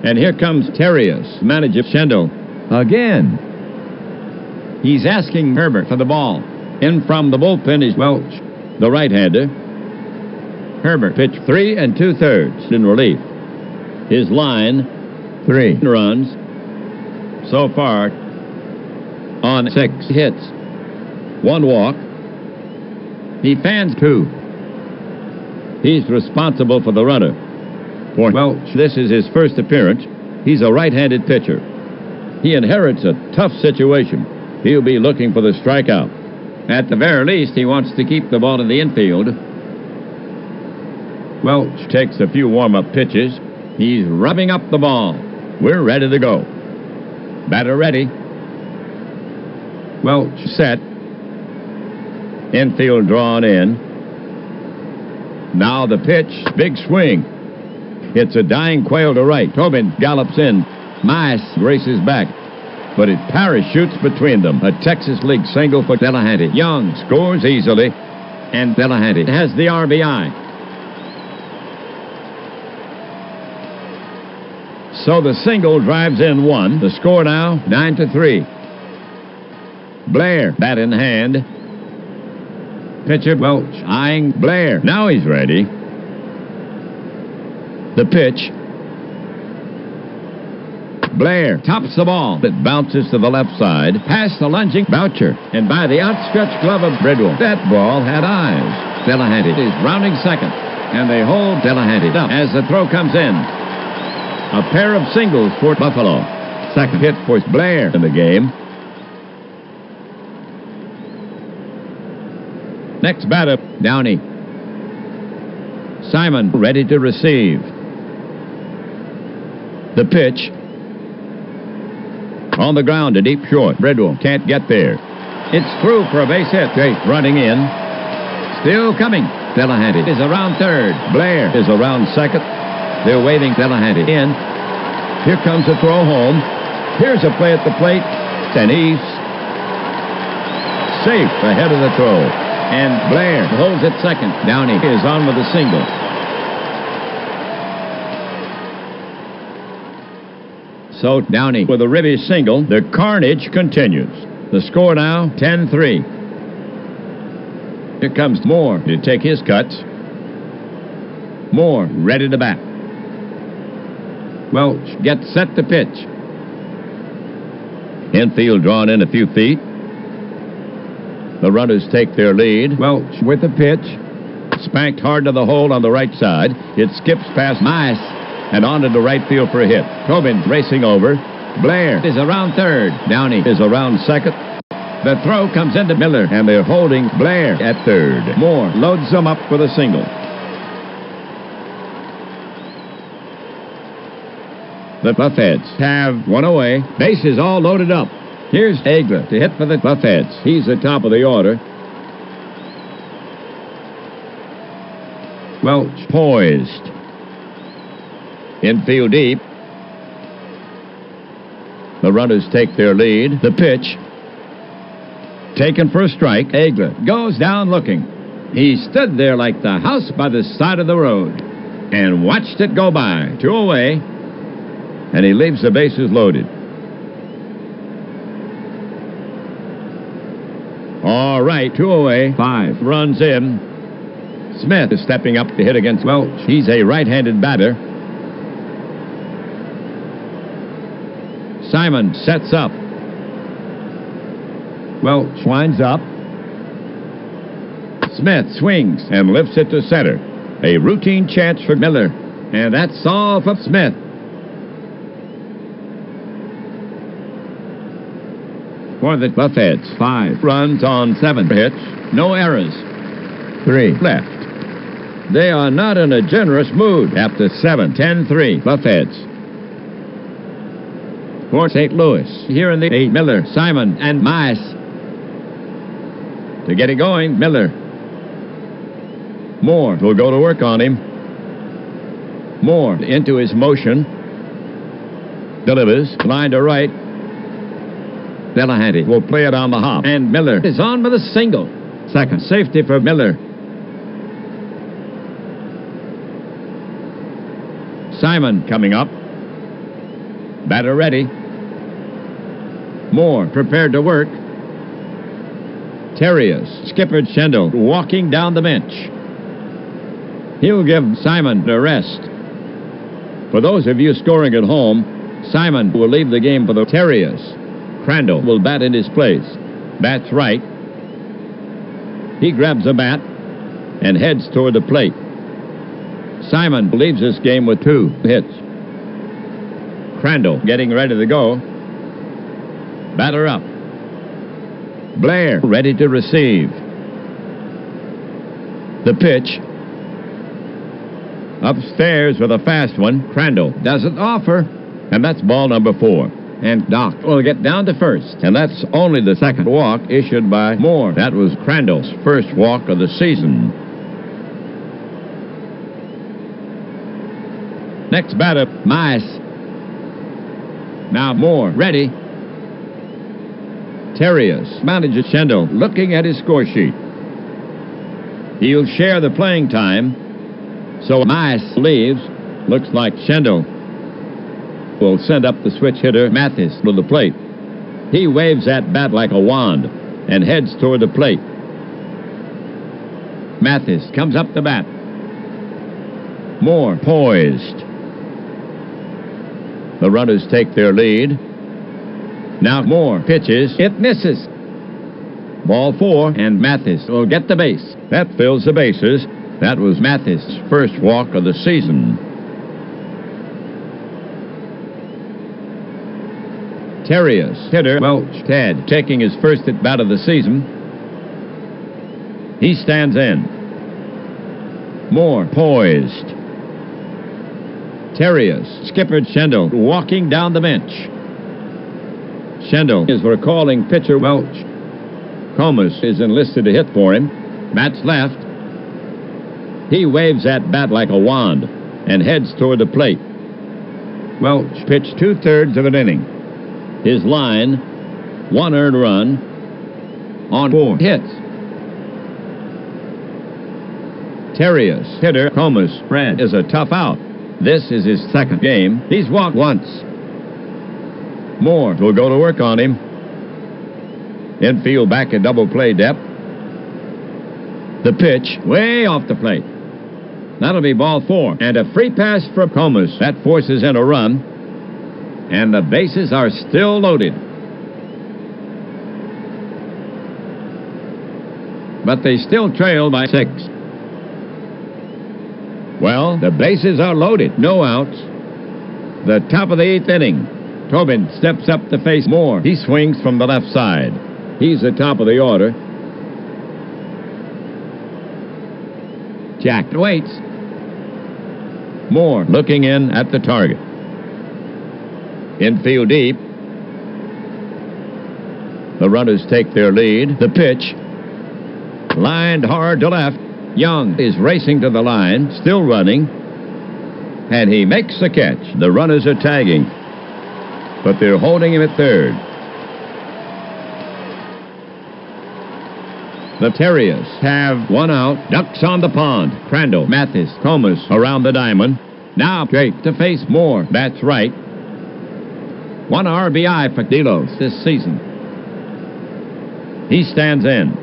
And here comes Terriers manager Schendel again. He's asking Herbert for the ball. In from the bullpen is Welch, the right-hander. Herbert pitched 3 2/3 in relief. His line, 3 runs. So far, on 6 hits. 1 walk. He fans 2. He's responsible for the runner. For Welch, this is his first appearance. He's a right-handed pitcher. He inherits a tough situation. He'll be looking for the strikeout. At the very least, he wants to keep the ball in the infield. Welch takes a few warm-up pitches. He's rubbing up the ball. We're ready to go. Batter ready. Welch set. Infield drawn in. Now the pitch. Big swing. It's a dying Quail to right. Tobin gallops in. Mice races back. But it parachutes between them. A Texas League single for Delahanty. Young scores easily. And Delahanty has the RBI. So the single drives in 1. The score now 9-3. Blair, bat in hand. Pitcher Welch eyeing Blair. Now he's ready. The pitch. Blair tops the ball. It bounces to the left side, past the lunging Boucher, and by the outstretched glove of Bridwell. That ball had eyes. Delahanty is rounding second, and they hold Delahanty up as the throw comes in. A pair of singles for Buffalo. Second hit for Blair in the game. Next batter, Downey. Simon ready to receive. The pitch. On the ground, a deep short. Bridwell can't get there. It's through for a base hit. Drake running in. Still coming. Delahanty is around third. Blair is around second. They're waving Delahanty in. Here comes a throw home. Here's a play at the plate. And he's safe ahead of the throw. And Blair holds it second. Downey is on with a single. So Downey with a ribby single. The carnage continues. The score now 10-3. Here comes Moore to take his cuts. Moore ready to bat. Welch gets set to pitch. Infield drawn in a few feet. The runners take their lead. Welch with the pitch. Spanked hard to the hole on the right side. It skips past Mice and onto the right field for a hit. Tobin racing over. Blair is around third. Downey is around second. The throw comes into Miller, and they're holding Blair at third. Moore loads them up for the single. The Buffheads have one away. Bases all loaded up. Here's Hagler to hit for the Buffheads. He's the top of the order. Welch poised. Infield deep. The runners take their lead. The pitch. Taken for a strike. Hagler goes down looking. He stood there like the house by the side of the road and watched it go by. 2 away. And he leaves the bases loaded. All right, 2 away. 5 runs in. Smith is stepping up to hit against Welch. He's a right-handed batter. Simon sets up. Welch winds up. Smith swings and lifts it to center. A routine chance for Miller. And that's all for Smith. For the Buffheads, 5 runs on 7 hits. No errors. 3 left. They are not in a generous mood after 7. 10-3 Buffheads. For St. Louis, here in the 8, Miller, Simon, and Mice. To get it going, Miller. Moore will go to work on him. Moore into his motion. Delivers. Line to right. Delahanty will play it on the hop. And Miller is on with a single. Second safety for Miller. Simon coming up. Batter ready. Moore prepared to work. Terriers. Skipper Schendel walking down the bench. He'll give Simon a rest. For those of you scoring at home, Simon will leave the game for the Terriers. Crandall will bat in his place. Bats right. He grabs a bat and heads toward the plate. Simon leaves this game with 2 hits. Crandall getting ready to go. Batter up. Blair ready to receive. The pitch. Upstairs with a fast one. Crandall doesn't offer. And that's ball number 4. And Doc will get down to first. And that's only the second walk issued by Moore. That was Crandall's first walk of the season. Next batter, Mice. Now Moore ready. Terriers manages Schendel looking at his score sheet. He'll share the playing time. So Mice leaves. Looks like Schendel will send up the switch hitter Mathis to the plate. He waves that bat like a wand and heads toward the plate. Mathis comes up the bat. Moore poised. The runners take their lead. Now Moore pitches. It misses. Ball 4, and Mathis will get the base. That fills the bases. That was Mathis' first walk of the season. Terriers hitter Welch Ted taking his first at bat of the season. He stands in. Moore poised. Terriers skipper Schendel walking down the bench. Schendel is recalling pitcher Welch. Comas is enlisted to hit for him. Bats left. He waves that bat like a wand and heads toward the plate. Welch pitched 2/3 of an inning. His line, 1 earned run on 4 hits. Terriers hitter Comas Fred is a tough out. This is his second game. He's walked once. Moore will go to work on him. Infield back at double play depth. The pitch way off the plate. That'll be ball 4. And a free pass from Comas. That forces in a run. And the bases are still loaded. But they still trail by 6. Well, the bases are loaded. No outs. The top of the 8th inning. Tobin steps up to face Moore. He swings from the left side. He's the top of the order. Jack waits. Moore looking in at the target. Infield deep. The runners take their lead. The pitch. Lined hard to left. Young is racing to the line, still running. And he makes the catch. The runners are tagging. But they're holding him at third. The Terriers have 1 out. Ducks on the pond. Crandall, Mathis, Comas around the diamond. Now Drake to face Moore. That's right. 1 RBI for Delos this season. He stands in.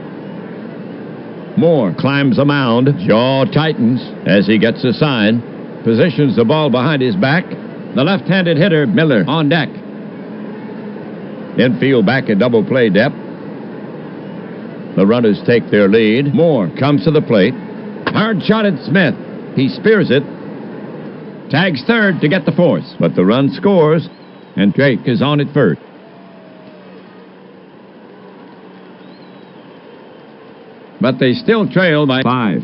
Moore climbs the mound. Jaw tightens as he gets a sign. Positions the ball behind his back. The left-handed hitter, Miller, on deck. Infield back at double play depth. The runners take their lead. Moore comes to the plate. Hard shot at Smith. He spears it. Tags third to get the force. But the run scores, and Drake is on at first. But they still trail by 5.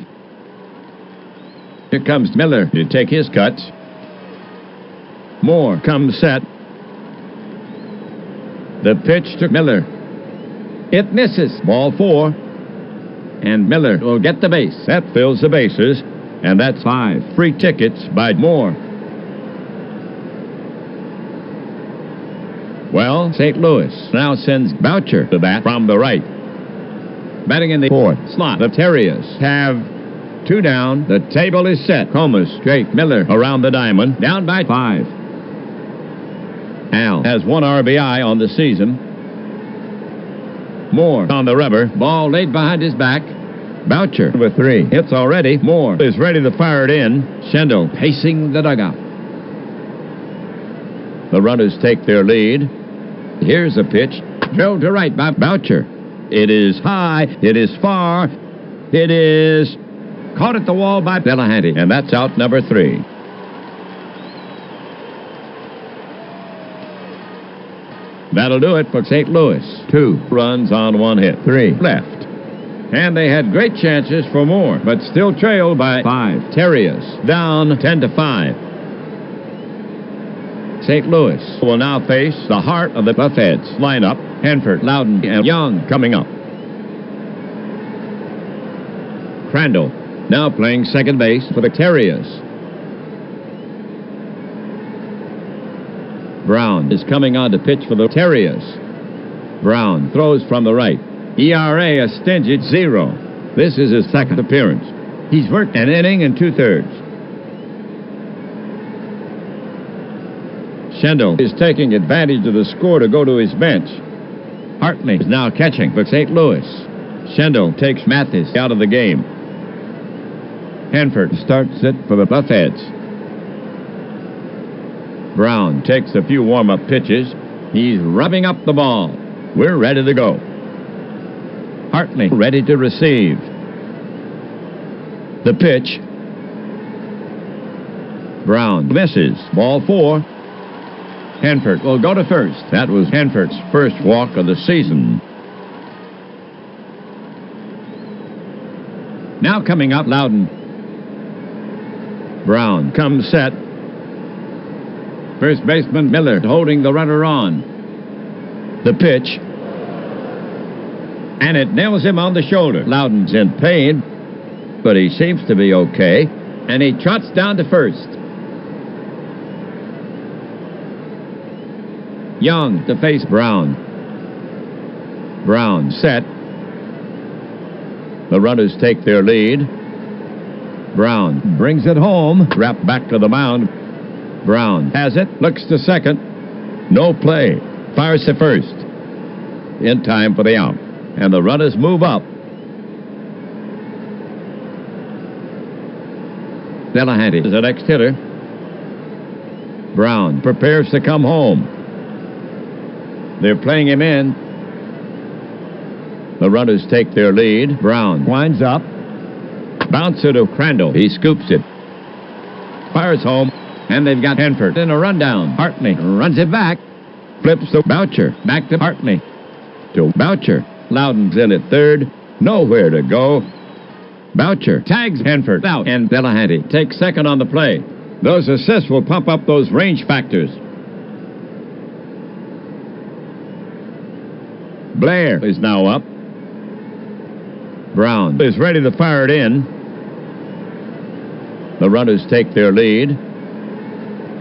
Here comes Miller to take his cuts. Moore comes set. The pitch to Miller. It misses. Ball 4. And Miller will get the base. That fills the bases. And that's 5 free tickets by Moore. Well, St. Louis now sends Boucher to bat from the right. Batting in the 4th slot, the Terriers have 2 down. The table is set. Comas, Drake, Miller around the diamond. Down by 5. Al has 1 RBI on the season. Moore on the rubber. Ball laid behind his back. Boucher with 3 hits already. Moore is ready to fire it in. Schendel pacing the dugout. The runners take their lead. Here's a pitch. Drilled to right by Boucher. It is high. It is far. It is caught at the wall by Delahanty. And that's out number 3. That'll do it for St. Louis. 2 runs on 1 hit. 3 left. And they had great chances for more, but still trailed by 5. Terriers down 10-5. St. Louis will now face the heart of the Buffheads lineup. Hanford, Loudon, and Young coming up. Crandall now playing second base for the Terriers. Brown is coming on to pitch for the Terriers. Brown throws from the right. ERA a stingy 0. This is his second appearance. He's worked an inning and 2/3. Schendel is taking advantage of the score to go to his bench. Hartley is now catching for St. Louis. Schendel takes Mathis out of the game. Hanford starts it for the Buffheads. Brown takes a few warm-up pitches. He's rubbing up the ball. We're ready to go. Hartley ready to receive. The pitch. Brown misses. Ball 4. Hanford will go to first. That was Hanford's first walk of the season. Now coming up, Loudon. Brown comes set. First baseman Miller holding the runner on. The pitch. And it nails him on the shoulder. Loudon's in pain, but he seems to be okay. And he trots down to first. Young to face Brown. Brown set. The runners take their lead. Brown brings it home. Wrapped back to the mound. Brown has it. Looks to second. No play. Fires to first. In time for the out. And the runners move up. Delahanty is the next hitter. Brown prepares to come home. They're playing him in. The runners take their lead. Brown winds up. Bouncer to Crandall. He scoops it. Fires home. And they've got Hanford in a rundown. Hartley runs it back. Flips to Boucher. Back to Hartley. To Boucher. Loudon's in at third. Nowhere to go. Boucher tags Hanford out. And Delahanty takes second on the play. Those assists will pump up those range factors. Blair is now up. Brown is ready to fire it in. The runners take their lead.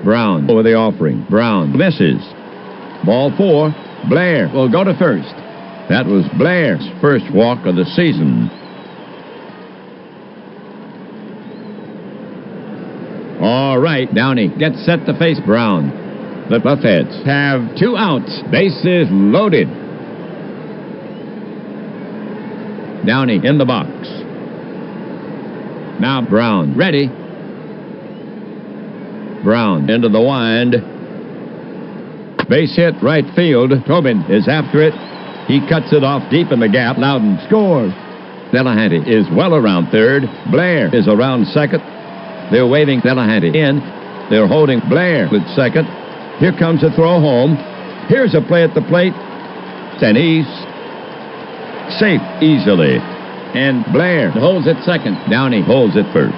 Brown over the offering. Brown misses. Ball 4. Blair will go to first. That was Blair's first walk of the season. All right, Downey gets set to face Brown. The Buffheads have 2 outs. Bases loaded. Downey in the box. Now Brown ready. Brown into the wind. Base hit right field. Tobin is after it. He cuts it off deep in the gap. Loudon scores. Delahanty is well around third. Blair is around second. They're waving Delahanty in. They're holding Blair at second. Here comes a throw home. Here's a play at the plate. And he's safe easily. And Blair holds it second. Downey holds it first.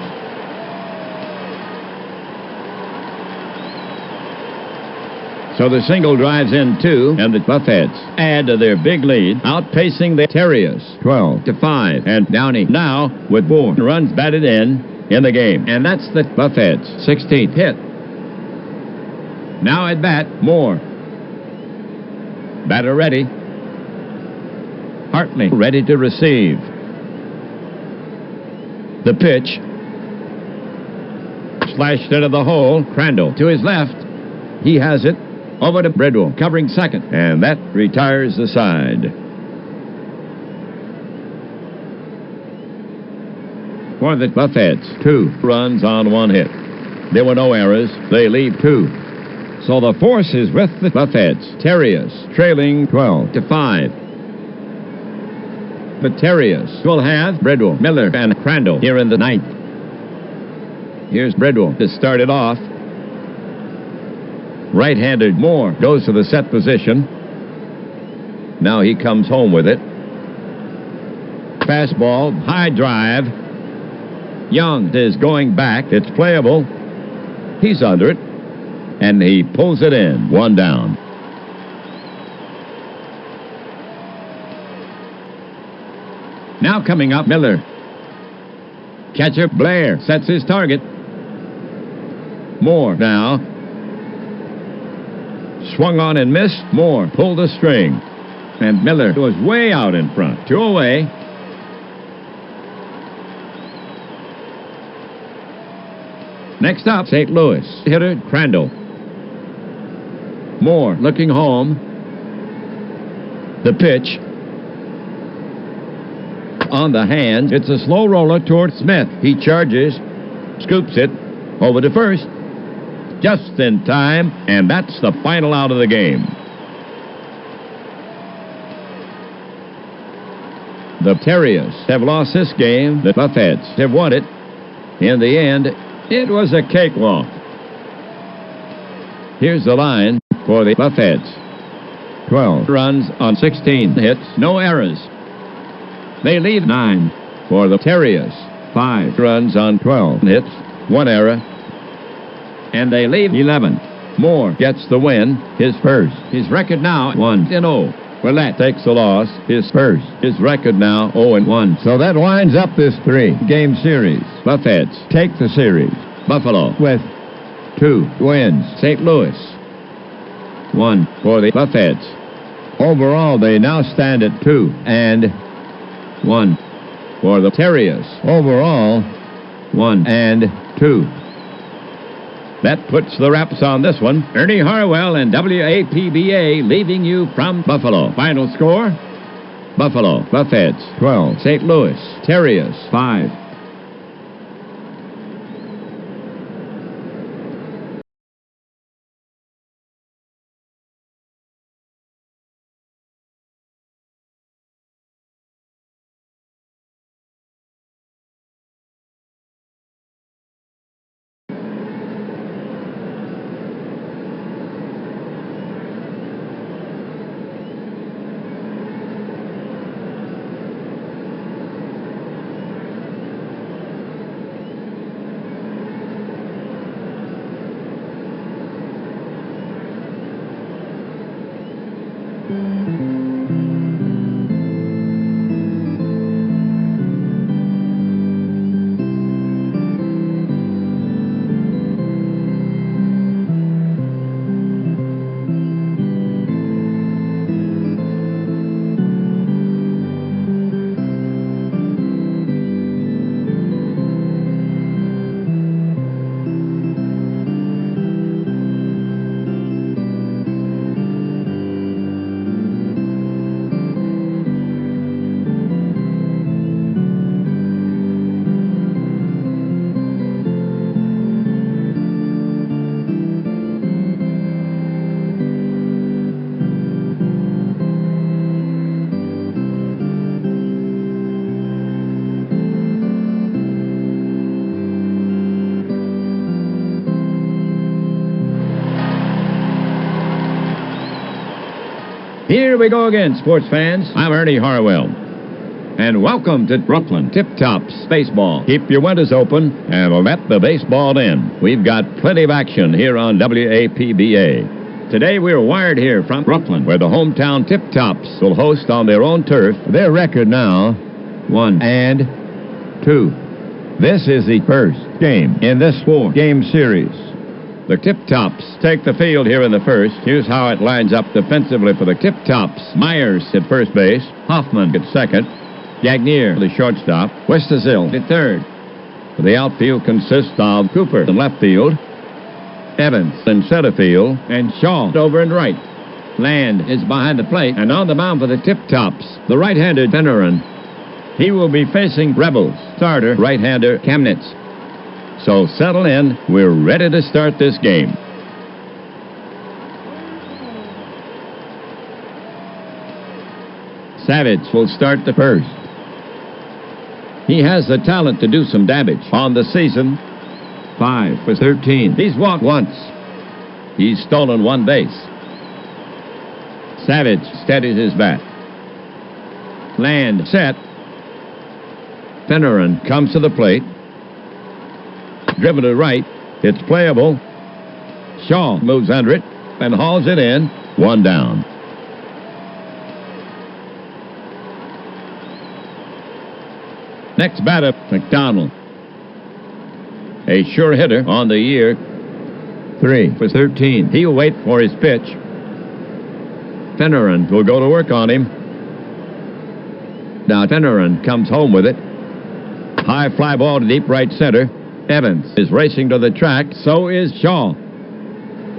So the single drives in 2, and the Buffheads add to their big lead, outpacing the Terriers 12-5. And Downey now with 4 runs batted in the game. And that's the Buffheads' 16th hit. Now at bat, Moore. Batter ready. Hartley ready to receive. The pitch. Slashed into the hole. Crandall to his left. He has it. Over to Bridwell, covering second. And that retires the side. For the Buffheads, 2 runs on 1 hit. There were no errors. They leave 2. So the force is with the Buffheads. Terriers trailing 12-5. The Terriers will have Bridwell, Miller, and Crandall here in the 9th. Here's Bridwell to start it off. Right-handed Moore goes to the set position. Now he comes home with it. Fastball, high drive. Young is going back. It's playable. He's under it. And he pulls it in. 1 down. Now coming up, Miller. Catcher Blair sets his target. Moore now. Swung on and missed. Moore pulled the string. And Miller was way out in front. 2 away. Next up, St. Louis hitter Crandall. Moore looking home. The pitch. On the hands. It's a slow roller toward Smith. He charges. Scoops it. Over to first. just in time, and that's the final out of the game. The Terriers have lost this game. The Buffheads have won it. In the end, it was a cakewalk. Here's the line for the Buffheads. 12 runs on 16 hits, no errors. They lead 9 for the Terriers. 5 runs on 12 hits, 1 error. And they lead 11. Moore gets the win, his first. His record now 1-0. Willett takes the loss, his first. His record now 0-1. So that winds up this 3-game series. Buffheads take the series. Buffalo with 2 wins. St. Louis 1 for the Buffheads. Overall, they now stand at 2-1 for the Terriers. Overall, 1-2. That puts the wraps on this one. Ernie Harwell and WAPBA leaving you from Buffalo. Final score: Buffalo Buffheads 12, St. Louis Terriers 5. Here we go again, sports fans. I'm Ernie Harwell. And welcome to Brooklyn Tip Tops Baseball. Keep your windows open and let the baseball in. We've got plenty of action here on WAPBA. Today we're wired here from Brooklyn, where the hometown Tip Tops will host on their own turf. Their record now, 1-2. This is the first game in this 4-game series. The Tip Tops take the field here in the first. Here's how it lines up defensively for the Tip Tops. Myers at first base. Hoffman at second. Gagnier, the shortstop. Westazil at third. The outfield consists of Cooper in left field, Evans in center field, and Shaw over in right. Land is behind the plate, and on the mound for the Tip Tops, the right-hander Finneran. He will be facing Rebels starter right-hander Kamnitz. So settle in. We're ready to start this game. Savage will start the first. He has the talent to do some damage on the season. 5 for 13. He's walked once. He's stolen 1 base. Savage steadies his bat. Land set. Finneran comes to the plate. Driven to right. It's playable. Shaw moves under it and hauls it in. 1 down. Next batter, McDonald. A sure hitter on the year. 3 for 13. He'll wait for his pitch. Finneran will go to work on him. Now Finneran comes home with it. High fly ball to deep right center. Evans is racing to the track. So is Shaw.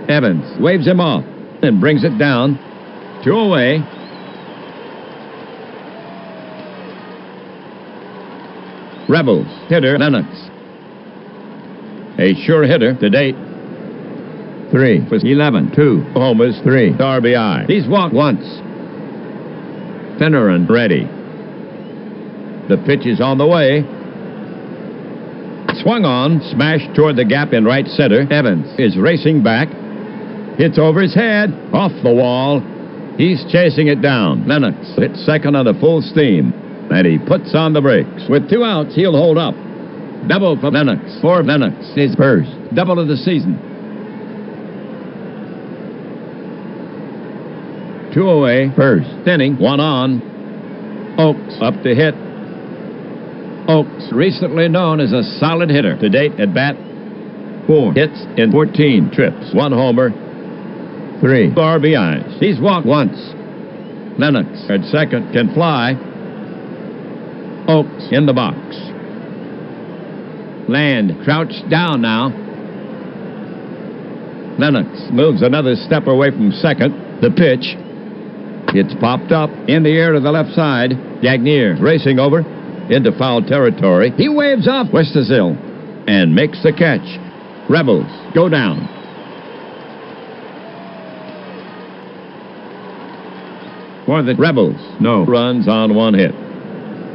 Evans waves him off and brings it down. 2 away. Rebels hitter Lennox. A sure hitter to date. 3 for 11. 2 homers, 3 RBI. He's walked once. Finneran ready. The pitch is on the way. Swung on, smashed toward the gap in right center. Evans is racing back. Hits over his head, off the wall. He's chasing it down. Lennox hits second on a full steam, and he puts on the brakes. With 2 outs, he'll hold up. Double for Lennox. For Lennox, his first double of the season. 2 away, first inning, 1 on. Oaks up to hit. Oaks, recently known as a solid hitter. To date, at bat, 4 hits in 14 trips. 1 homer, 3 RBIs. He's walked once. Lennox at second can fly. Oaks in the box. Land crouched down now. Lennox moves another step away from second. The pitch. It's popped up in the air to the left side. Gagnier racing over into foul territory. He waves off Westersill and makes the catch. Rebels go down. For the Rebels, no runs on 1 hit.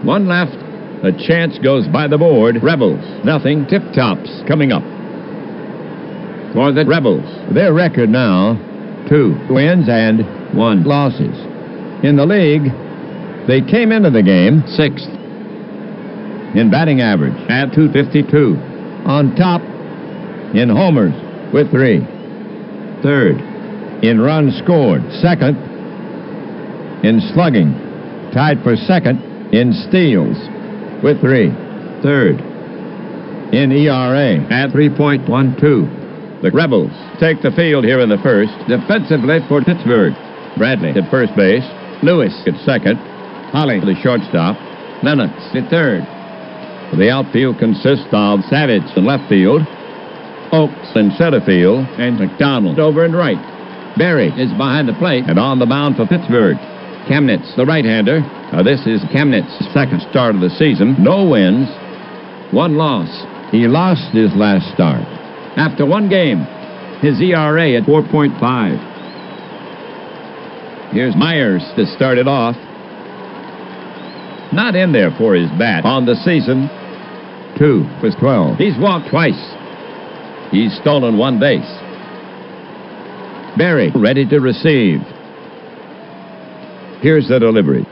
1 left. A chance goes by the board. Rebels, nothing. Tip Tops coming up. For the Rebels, their record now, 2 wins and 1 losses. In the league, they came into the game 6th in batting average at .252. On top in homers with 3. 3rd in runs scored. 2nd in slugging. Tied for 2nd in steals with 3. 3rd in ERA at 3.12. The Rebels take the field here in the first. Defensively for Pittsburgh, Bradley at first base. Lewis at second. Holly, the shortstop. Lennox at third. The outfield consists of Savage in left field, Oaks in center field, and McDonald over in right. Berry is behind the plate and on the mound for Pittsburgh. Kamnitz, the right-hander. This is Kamnitz's second start of the season. No wins, 1 loss. He lost his last start. After 1 game, his ERA at 4.5. Here's Myers to start it off. Not in there for his bat on the season. 2 for 12. He's walked twice. He's stolen 1 base. Berry ready to receive. Here's the delivery.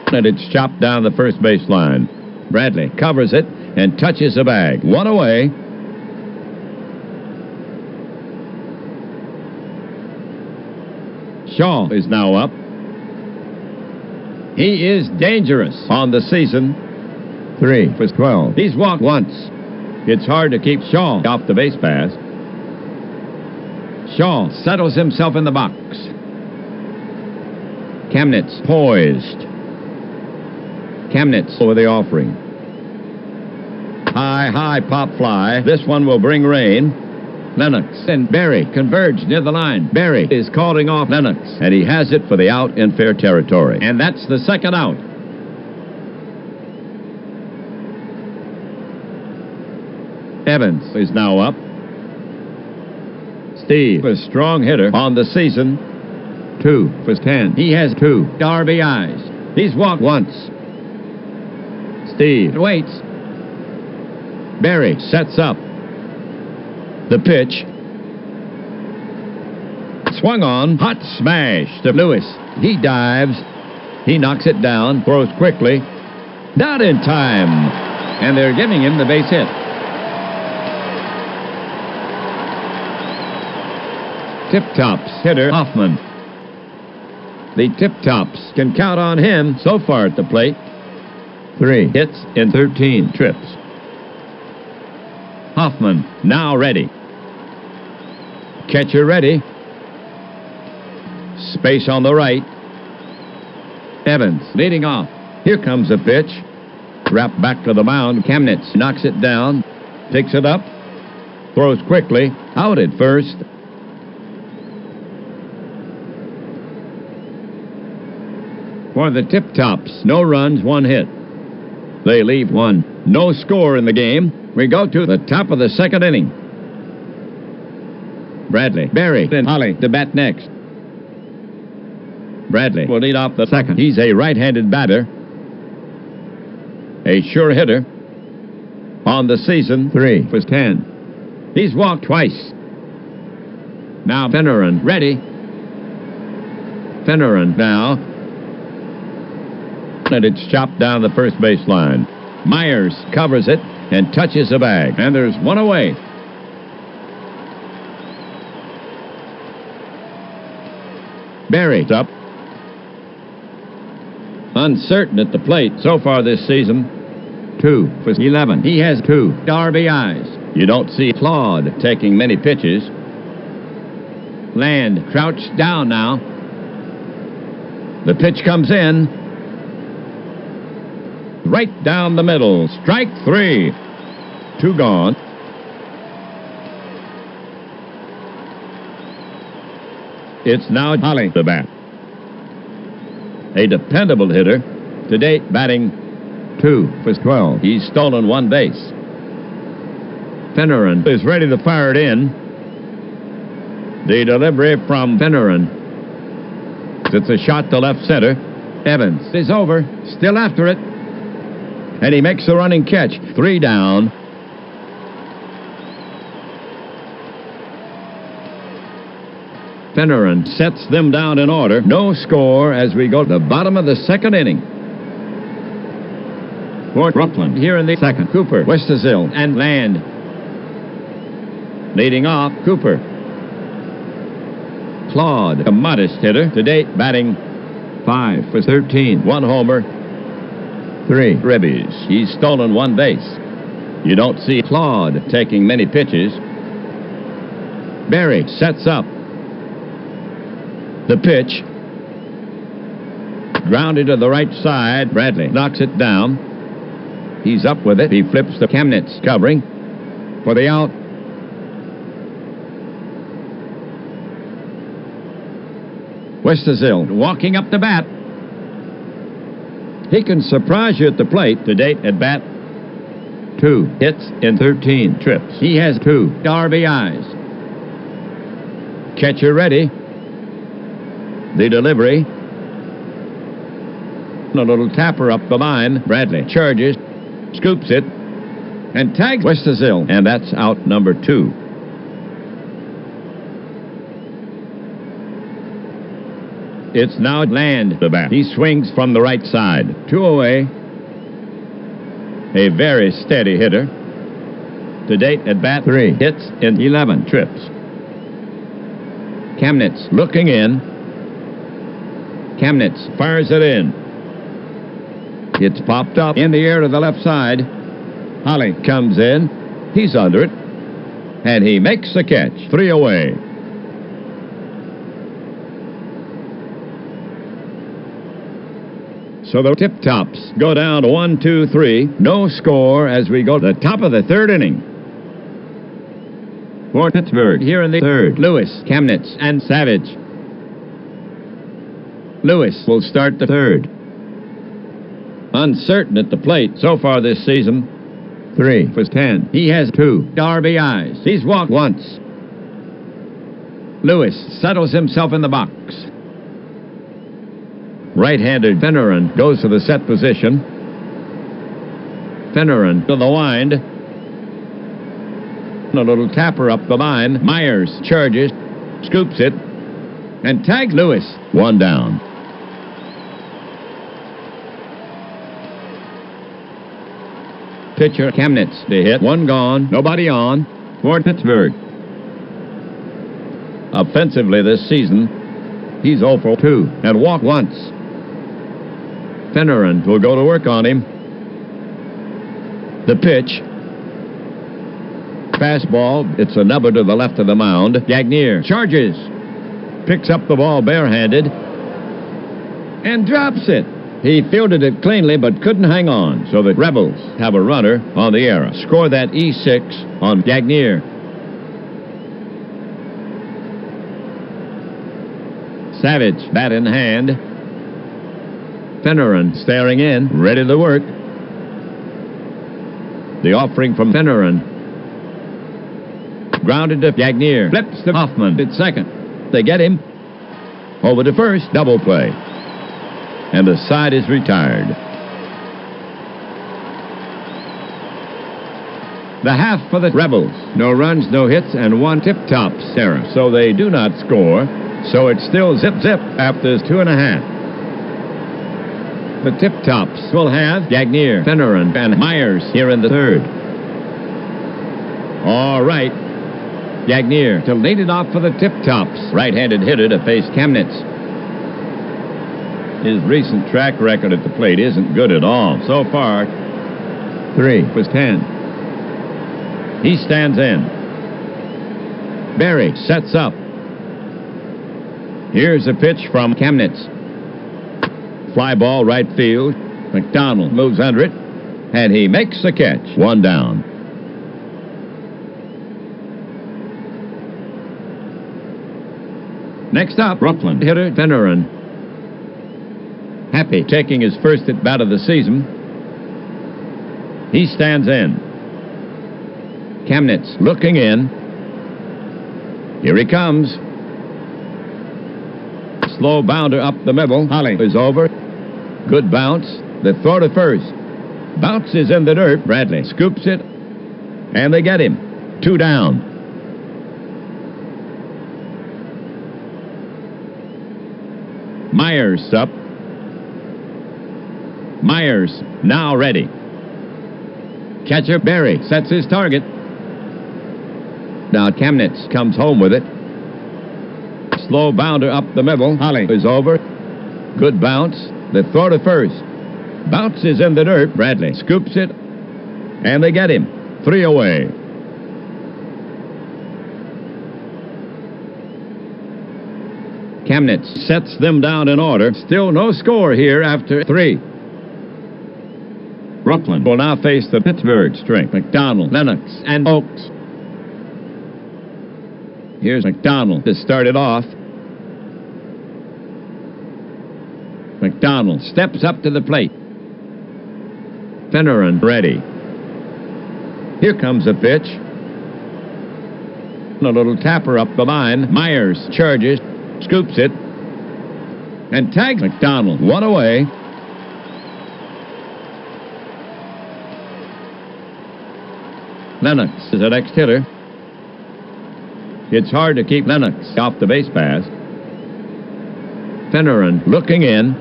And it's chopped down the first baseline. Bradley covers it and touches the bag. 1 away. Shaw is now up. He is dangerous on the season. 3 for 12. He's walked once. It's hard to keep Shaw off the base pass. Shaw settles himself in the box. Kamnitz poised. Kamnitz over the offering. High pop fly. This one will bring rain. Lennox and Berry converge near the line. Berry is calling off Lennox, and he has it for the out in fair territory. And that's the 2nd out. Evans is now up. Steve, a strong hitter on the season. 2 for 10. He has 2 RBIs. He's walked once. Steve waits. Berry sets up. The pitch. Swung on. Hot smash to Lewis. He dives. He knocks it down. Throws quickly. Not in time. And they're giving him the base hit. Tip Tops hitter Hoffman. The Tip Tops can count on him so far at the plate. 3 hits in 13 trips. Hoffman now ready. Catcher ready. Space on the right. Evans leading off. Here comes the pitch. Wrapped back to the mound. Kamnitz knocks it down. Picks it up. Throws quickly. Out at first. For the Tip Tops, no runs, 1 hit. They leave 1. No score in the game. We go to the top of the 2nd inning. Bradley. Barry. Then Holly to bat next. Bradley will lead off the second. He's a right-handed batter. A sure hitter. On the season, 3 for 10. He's walked twice. Now Finneran ready. Finneran now. And it's chopped down the first base line. Myers covers it and touches the bag. And there's one away. Barry's up. Uncertain at the plate so far this season. 2 for 11. He has 2 RBIs. You don't see Claude taking many pitches. Land crouched down now. The pitch comes in. Right down the middle. Strike 3. 2 gone. It's now Holly the bat. A dependable hitter. To date, batting 2 for 12. He's stolen 1 base. Finneran is ready to fire it in. The delivery from Finneran. It's a shot to left center. Evans is over. Still after it. And he makes the running catch. 3 down. Finneran sets them down in order. No score as we go to the bottom of the second inning. For Brooklyn here in the second. Cooper, Westerzill, and Land. Leading off, Cooper. Claude, a modest hitter. To date, batting 5 for 13. 1 homer, 3 ribbies. He's stolen 1 base. You don't see Claude taking many pitches. Barry sets up. The pitch. Grounded to the right side. Bradley knocks it down. He's up with it. He flips the Chemnitz covering for the out. Westerzill walking up the bat. He can surprise you at the plate. To date at bat, 2 hits in 13 trips. He has 2 RBIs. Catcher ready. The delivery. A little tapper up the line. Bradley charges, scoops it, and tags Westerzill. And that's out number 2. It's now Land the bat. He swings from the right side. 2 away. A very steady hitter. To date at bat, 3 hits in 11 trips. Chemnitz looking in. Chemnitz fires it in. It's popped up in the air to the left side. Holly comes in. He's under it. And he makes the catch. 3 away. So the Tip-Tops go down to 1, 2, 3. No score as we go to the top of the third inning. For Pittsburgh here in the third. Lewis, Chemnitz, and Savage. Lewis will start the third. Uncertain at the plate so far this season. 3 for 10. He has 2 RBIs. He's walked once. Lewis settles himself in the box. Right-handed Finneran goes to the set position. Finneran to the wind. A little tapper up the line. Myers charges, scoops it, and tags Lewis. 1 down. Pitcher Chemnitz to hit. 1 gone. Nobody on for Pittsburgh. Offensively this season, he's 0 for 2 and walked once. Finneran will go to work on him. The pitch. Fastball. It's a nubber to the left of the mound. Gagnier charges. Picks up the ball barehanded and drops it. He fielded it cleanly but couldn't hang on. So the Rebels have a runner on the error. Score that E6 on Gagnier. Savage, bat in hand. Finneran staring in, ready to work. The offering from Finneran. Grounded to Gagnier. Flips to Hoffman at second. They get him. Over to first. Double play. And the side is retired. The half for the Rebels. No runs, no hits, and one tip-top error. So they do not score. So it's still zip-zip after 2.5. The tip-tops will have Gagnier, Finneran, and Myers here in the third. All right. Gagnier to lead it off for the tip-tops. Right-handed hitter to face Kamnitz. His recent track record at the plate isn't good at all. So far, 3 was 10. He stands in. Berry sets up. Here's a pitch from Kamnitz. Fly ball right field. McDonald moves under it, and he makes the catch. 1 down. Next up, Brooklyn hitter Finneran. Happy taking his first at bat of the season. He stands in. Kamnitz looking in. Here he comes. Slow bounder up the middle. Holly is over. Good bounce. The throw to first. Bounce is in the dirt. Bradley scoops it. And they get him. 2 down. Myers up. Myers now ready. Catcher Berry sets his target. Now Kamnitz comes home with it. Slow bounder up the middle. Holly is over. Good bounce. The throw to first. Bounce is in the dirt. Bradley scoops it. And they get him. 3 away. Kamnitz sets them down in order. Still no score here after 3. Brooklyn will now face the Pittsburgh strength. McDonald, Lennox, and Oaks. Here's McDonald to start it off. McDonald steps up to the plate. Finneran ready. Here comes a pitch. A little tapper up the line. Myers charges, scoops it, and tags McDonald. 1 away. Lennox is the next hitter. It's hard to keep Lennox off the base pass. Finneran looking in.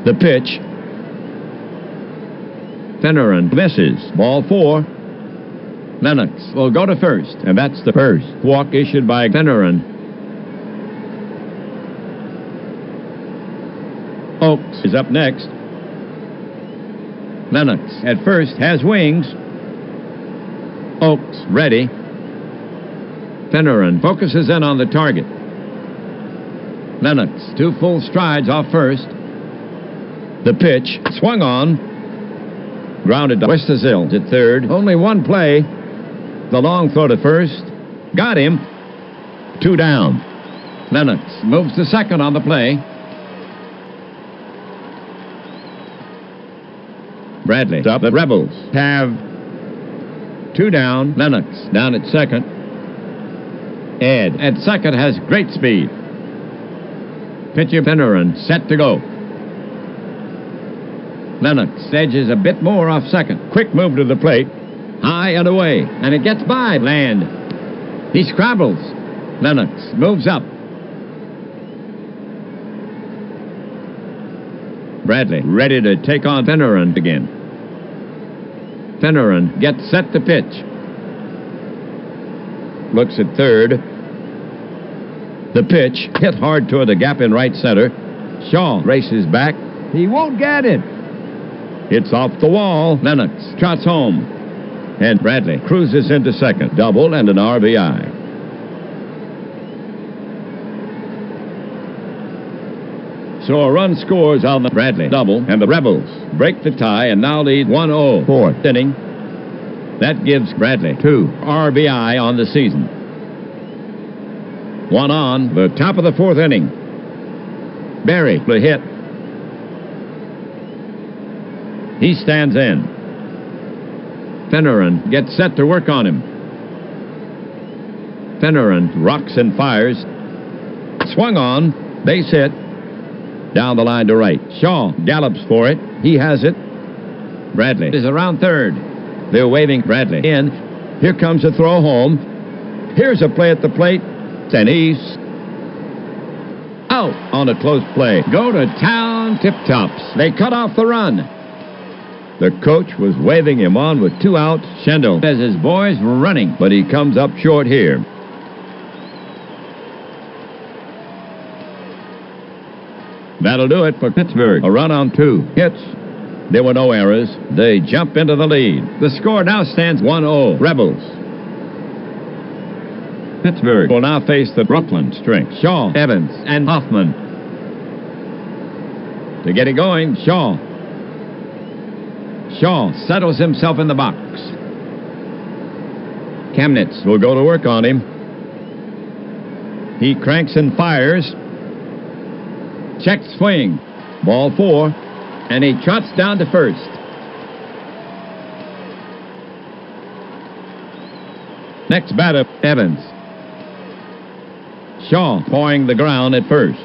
The pitch. Finneran misses. Ball 4. Lennox will go to first, and that's the first walk issued by Finneran. Oaks is up next. Lennox at first has wings. Oaks ready. Finneran focuses in on the target. Lennox 2 full strides off first. The pitch swung on. Grounded to Westerzild at third. Only 1 play. The long throw to first. Got him. 2 down. Lennox moves to second on the play. Bradley up. The Rebels have 2 down. Lennox down at second. Ed at second has great speed. Pitcher Finneran set to go. Lennox edges a bit more off second. Quick move to the plate. High and away. And it gets by Land. He scrabbles. Lennox moves up. Bradley ready to take on Finneran again. Finneran gets set to pitch. Looks at third. The pitch hit hard toward the gap in right center. Shaw races back. He won't get it. It's off the wall. Lennox trots home. And Bradley cruises into second. Double and an RBI. So a run scores on the Bradley double, and the Rebels break the tie and now lead 1-0. 4th inning. That gives Bradley 2 RBI on the season. 1 on the top of the 4th inning. Berry the hit. He stands in. Finneran gets set to work on him. Finneran rocks and fires. Swung on. Base hit. Down the line to right. Shaw gallops for it. He has it. Bradley is around third. They're waving Bradley in. Here comes a throw home. Here's a play at the plate. And he's out on a close play. Go to town, Tip Tops. They cut off the run. The coach was waving him on with 2 outs. Schendel has his boys running, but he comes up short here. That'll do it for Pittsburgh. A run on 2 hits. There were no errors. They jump into the lead. The score now stands 1-0. Rebels. Pittsburgh will now face the Brooklyn strength. Shaw, Evans, and Hoffman. To get it going, Shaw. Shaw settles himself in the box. Kamnitz will go to work on him. He cranks and fires. Check swing. Ball 4. And he trots down to first. Next batter, Evans. Shaw pawing the ground at first.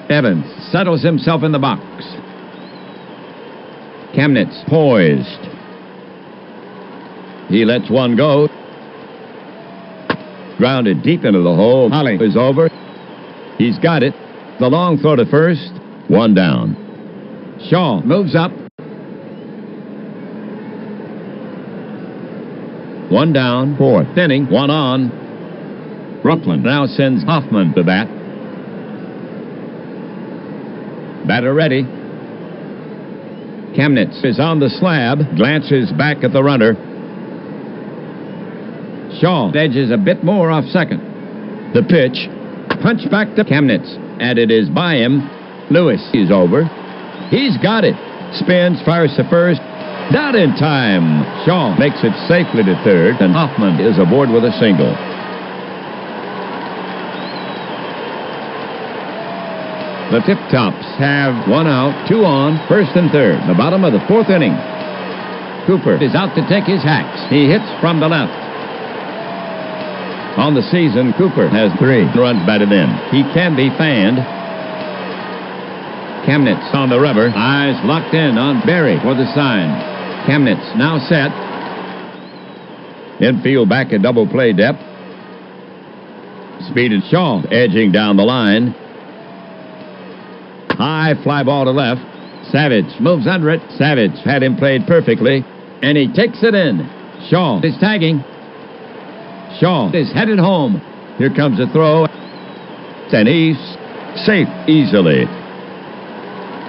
Evans settles himself in the box. Kamnitz poised. He lets one go. Grounded deep into the hole. Holly is over. He's got it. The long throw to first. 1 down. Shaw moves up. 1 down. 4th inning. 1 on. Brooklyn now sends Hoffman to bat. Batter ready. Kamnitz is on the slab. Glances back at the runner. Shaw edges a bit more off second. The pitch. Punch back to Kamnitz. And it is by him. Lewis is over. He's got it. Spins, fires to first. Not in time. Shaw makes it safely to third, and Hoffman is aboard with a single. The Tip Tops have 1 out, 2 on, first and third. The bottom of the 4th inning. Cooper is out to take his hacks. He hits from the left. On the season, Cooper has 3 runs batted in. He can be fanned. Kamnitz on the rubber. Eyes locked in on Berry for the sign. Kamnitz now set. Infield back at double play depth. Speeded Shaw edging down the line. High fly ball to left. Savage moves under it. Savage had him played perfectly, and he takes it in. Shaw is tagging. Shaw is headed home. Here comes a throw. And he's safe easily.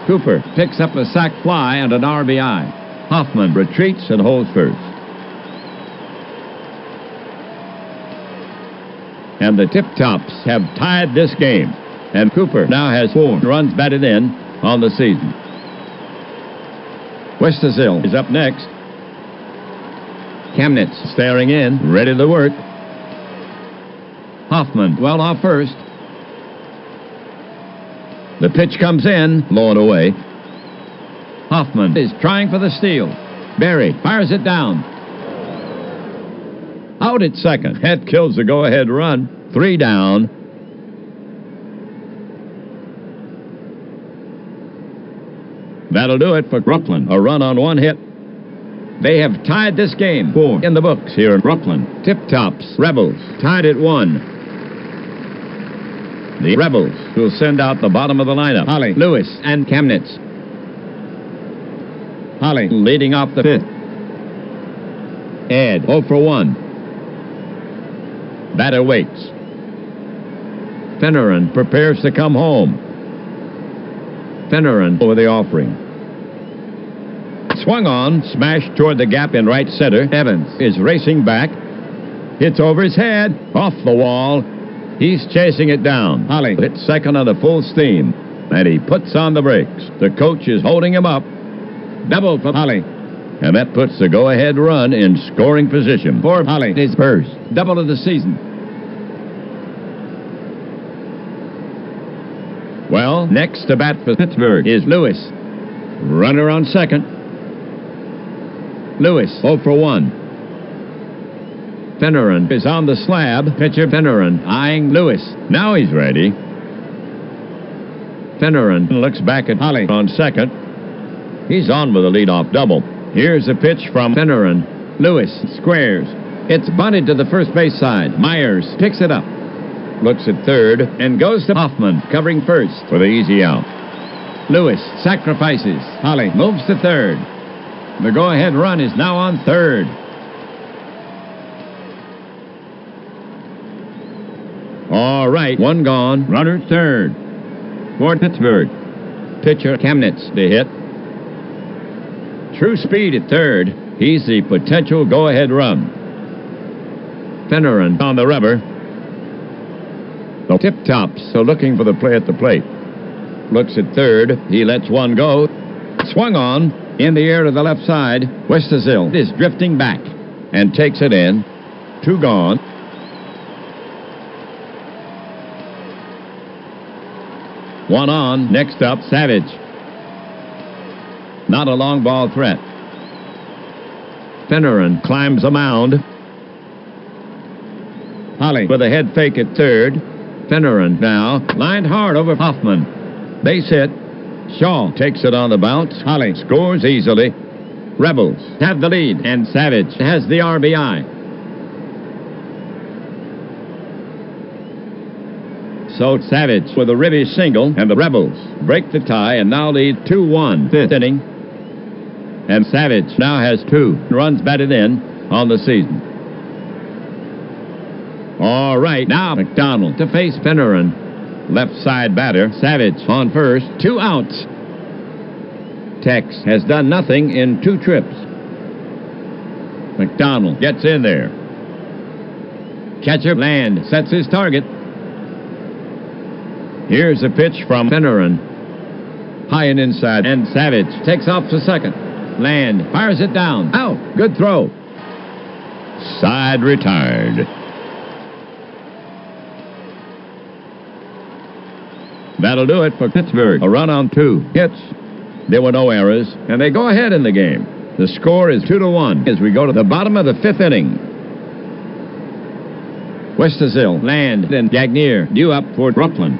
Cooper picks up a sac fly and an RBI. Hoffman retreats and holds first. And the Tip Tops have tied this game. And Cooper now has 4 runs batted in on the season. Westersill is up next. Kamnitz staring in, ready to work. Hoffman well off first. The pitch comes in, low and away. Hoffman is trying for the steal. Berry fires it down. Out at second. That kills the go-ahead run. 3 down. That'll do it for Brooklyn. A run on 1 hit. They have tied this game. 4 in the books here in Brooklyn. Tip Tops, Rebels, tied at 1. The Rebels will send out the bottom of the lineup. Holly, Lewis, and Kamnitz. Holly leading off the 5th. Ed 0 for 1. Batter waits. Finneran prepares to come home. Finneran over the offering. Swung on, smashed toward the gap in right center. Evans is racing back. Hits over his head, off the wall. He's chasing it down. Holly hits second on the full steam, and he puts on the brakes. The coach is holding him up. Double for Holly. And that puts the go-ahead run in scoring position. For Holly, his first double of the season. Well, next to bat for Pittsburgh is Lewis. Runner on second. Lewis 0 for 1. Finneran is on the slab. Pitcher Finneran eyeing Lewis. Now he's ready. Finneran looks back at Holly on second. He's on with a leadoff double. Here's a pitch from Finneran. Lewis squares. It's bunted to the first base side. Myers picks it up. Looks at third and goes to Hoffman, covering first for the easy out. Lewis sacrifices. Holly moves to third. The go-ahead run is now on third. All right, one gone. Runner third. For Pittsburgh. Pitcher Chemnitz to hit. True speed at third. He's the potential go-ahead run. Finneran on the rubber. The tip-tops are looking for the play at the plate. Looks at third. He lets one go. Swung on. In the air to the left side. Westerzill is drifting back and takes it in. Two gone. One on. Next up, Savage. Not a long ball threat. Finneran climbs a mound. Holly with a head fake at third. Finneran now lined hard over Hoffman. Base hit. Shaw takes it on the bounce. Holly scores easily. Rebels have the lead, and Savage has the RBI. So Savage with a ribby single, and the Rebels break the tie and now lead 2-1. Fifth inning. And Savage now has 2 runs batted in on the season. All right, now McDonald to face Finneran. Left side batter, Savage on first. 2 outs. Tex has done nothing in 2 trips. McDonald gets in there. Catcher Land sets his target. Here's a pitch from Finneran. High and inside, and Savage takes off to second. Land fires it down. Out. Good throw. Side retired. That'll do it for Pittsburgh. A run on 2 hits. There were no errors, and they go ahead in the game. The score is 2-1 as we go to the bottom of the 5th inning. Westerzill, Land, and Gagnier due up for Brooklyn.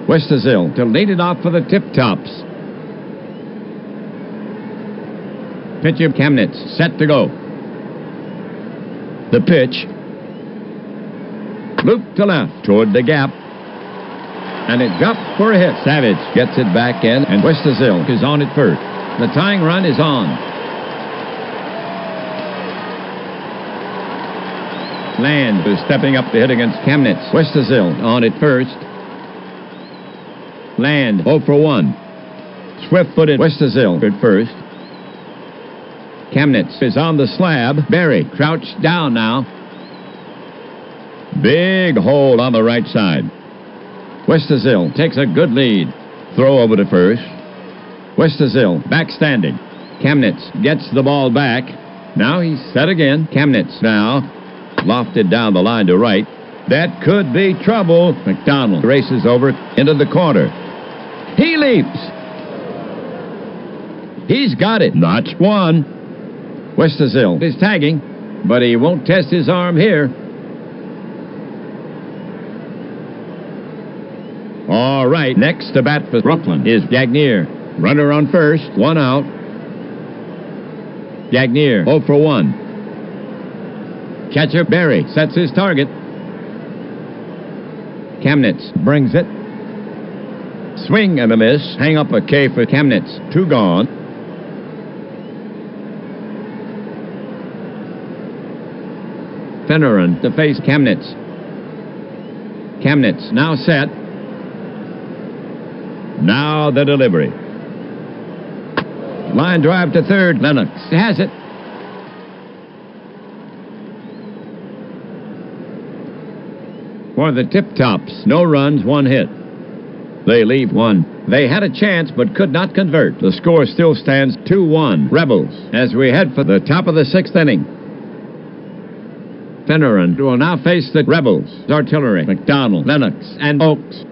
Westerzill to lead it off for the tip-tops. Pitcher Chemnitz set to go. The pitch. Loop to left toward the gap. And it's up for a hit. Savage gets it back in, and Westerzill is on at first. The tying run is on. Land is stepping up to hit against Chemnitz. Westerzill on at first. Land 0 for 1. Swift-footed Westerzill at first. Chemnitz is on the slab. Berry crouched down now. Big hole on the right side. Westerzill takes a good lead. Throw over to first. Westerzill back standing. Chemnitz gets the ball back. Now he's set again. Chemnitz now lofted down the line to right. That could be trouble. McDonald races over into the corner. He leaps. He's got it. Notch 1. Westerzill is tagging, but he won't test his arm here. All right, next to bat for Brooklyn is Gagnier. Runner on first, 1 out. Gagnier 0 for 1. Catcher Berry sets his target. Chemnitz brings it. Swing and a miss. Hang up a K for Chemnitz. 2 gone. Finneran to face Chemnitz. Chemnitz now set. Now the delivery. Line drive to third. Lennox has it. For the tip-tops, no runs, 1 hit. They leave 1. They had a chance but could not convert. The score still stands 2-1. Rebels as we head for the top of the 6th inning. Finneran will now face the Rebels. Artillery, McDonald, Lennox, and Oaks.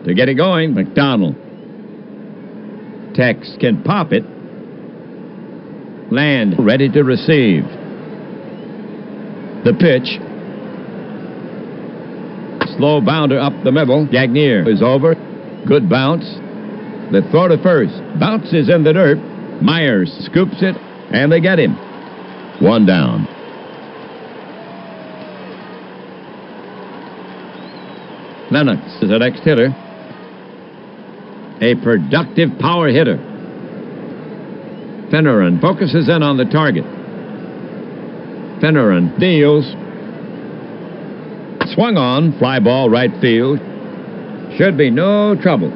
To get it going, McDonald. Tex can pop it. Land ready to receive. The pitch. Slow bounder up the middle. Gagnier is over. Good bounce. The throw to first. Bounces in the dirt. Myers scoops it, and they get him. One down. Lennox is the next hitter. A productive power hitter. Finneran focuses in on the target. Finneran deals. Swung on, fly ball right field. Should be no trouble.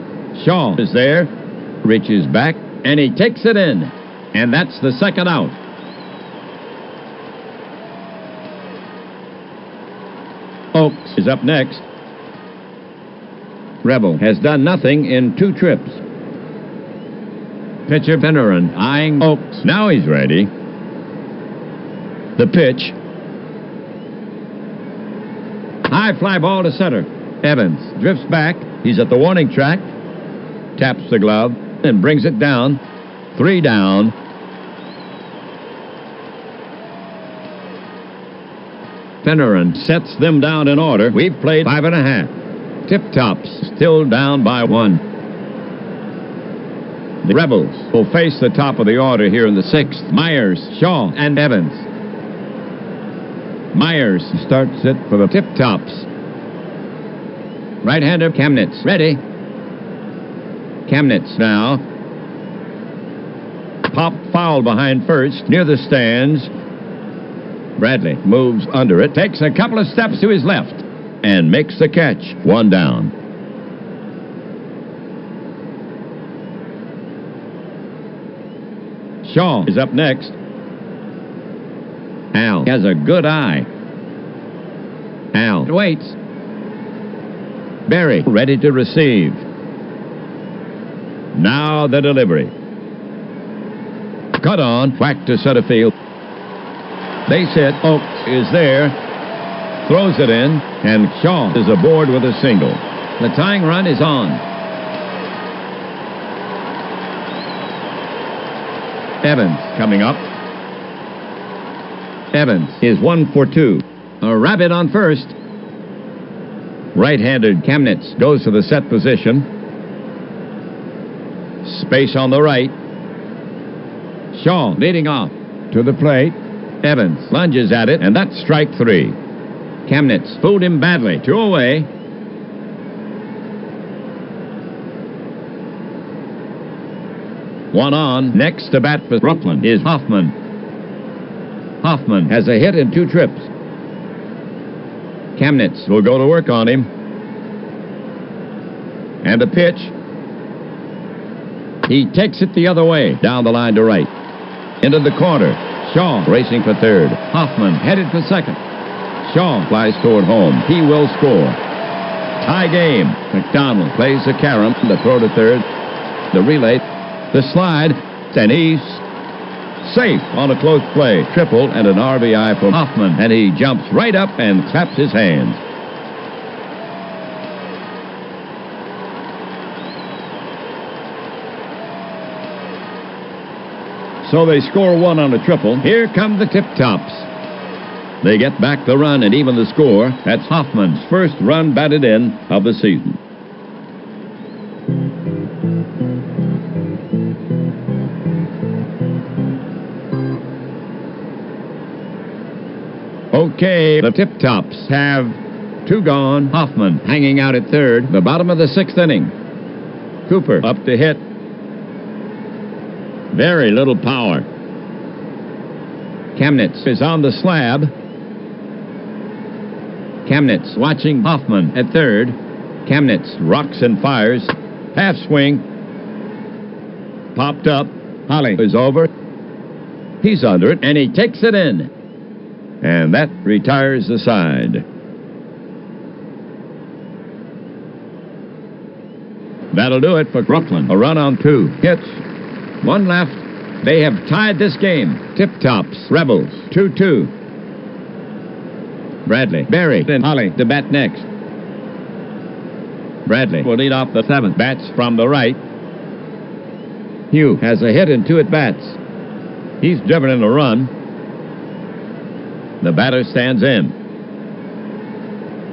Shaw is there, reaches back, and he takes it in. And that's the second out. Oaks is up next. Rebel has done nothing in 2 trips. Pitcher Finneran eyeing Oaks. Now he's ready. The pitch. High fly ball to center. Evans drifts back. He's at the warning track. Taps the glove and brings it down. 3 down. Finneran sets them down in order. We've played 5 1/2. Tip Tops still down by 1. The Rebels will face the top of the order here in the 6th. Myers, Shaw, and Evans. Myers starts it for the Tip Tops. Right-hander Kamnitz ready. Kamnitz now. Pop foul behind first near the stands. Bradley moves under it, takes a couple of steps to his left, and makes the catch. 1 down. Shaw is up next. Al has a good eye. Al waits. Berry ready to receive. Now the delivery. Cut on, whack to center field. Base hit. Oaks is there. Throws it in, and Shaw is aboard with a single. The tying run is on. Evans coming up. Evans is 1 for 2. A rabbit on first. Right-handed Kamnitz goes to the set position. Space on the right. Shaw leading off to the plate. Evans lunges at it, and that's strike 3. Kamnitz fooled him badly. 2 away. One on. Next to bat for Brooklyn is Hoffman. Hoffman has a hit in 2 trips. Kamnitz will go to work on him. And a pitch. He takes it the other way, down the line to right. Into the corner. Shaw racing for third. Hoffman headed for second. Shaw flies toward home. He will score. Tie game. McDonald plays the carom. The throw to third. The relay. The slide. And he's safe on a close play. Triple and an RBI for Hoffman. And he jumps right up and claps his hands. So they score 1 on a triple. Here come the Tip Tops. They get back the run and even the score. That's Hoffman's first run batted in of the season. Okay, the Tip Tops have 2 gone. Hoffman hanging out at third. The bottom of the 6th inning. Cooper up to hit. Very little power. Kamnitz is on the slab. Kamnitz watching Hoffman at third. Kamnitz rocks and fires. Half swing. Popped up. Holly is over. He's under it, and he takes it in. And that retires the side. That'll do it for Brooklyn. A run on 2 hits. 1 left. They have tied this game. Tip Tops, Rebels, 2-2. Bradley, Berry, and Holly to bat next. Bradley will lead off the 7th. Bats from the right. Hugh has a hit in 2 at-bats. He's driven in a run. The batter stands in.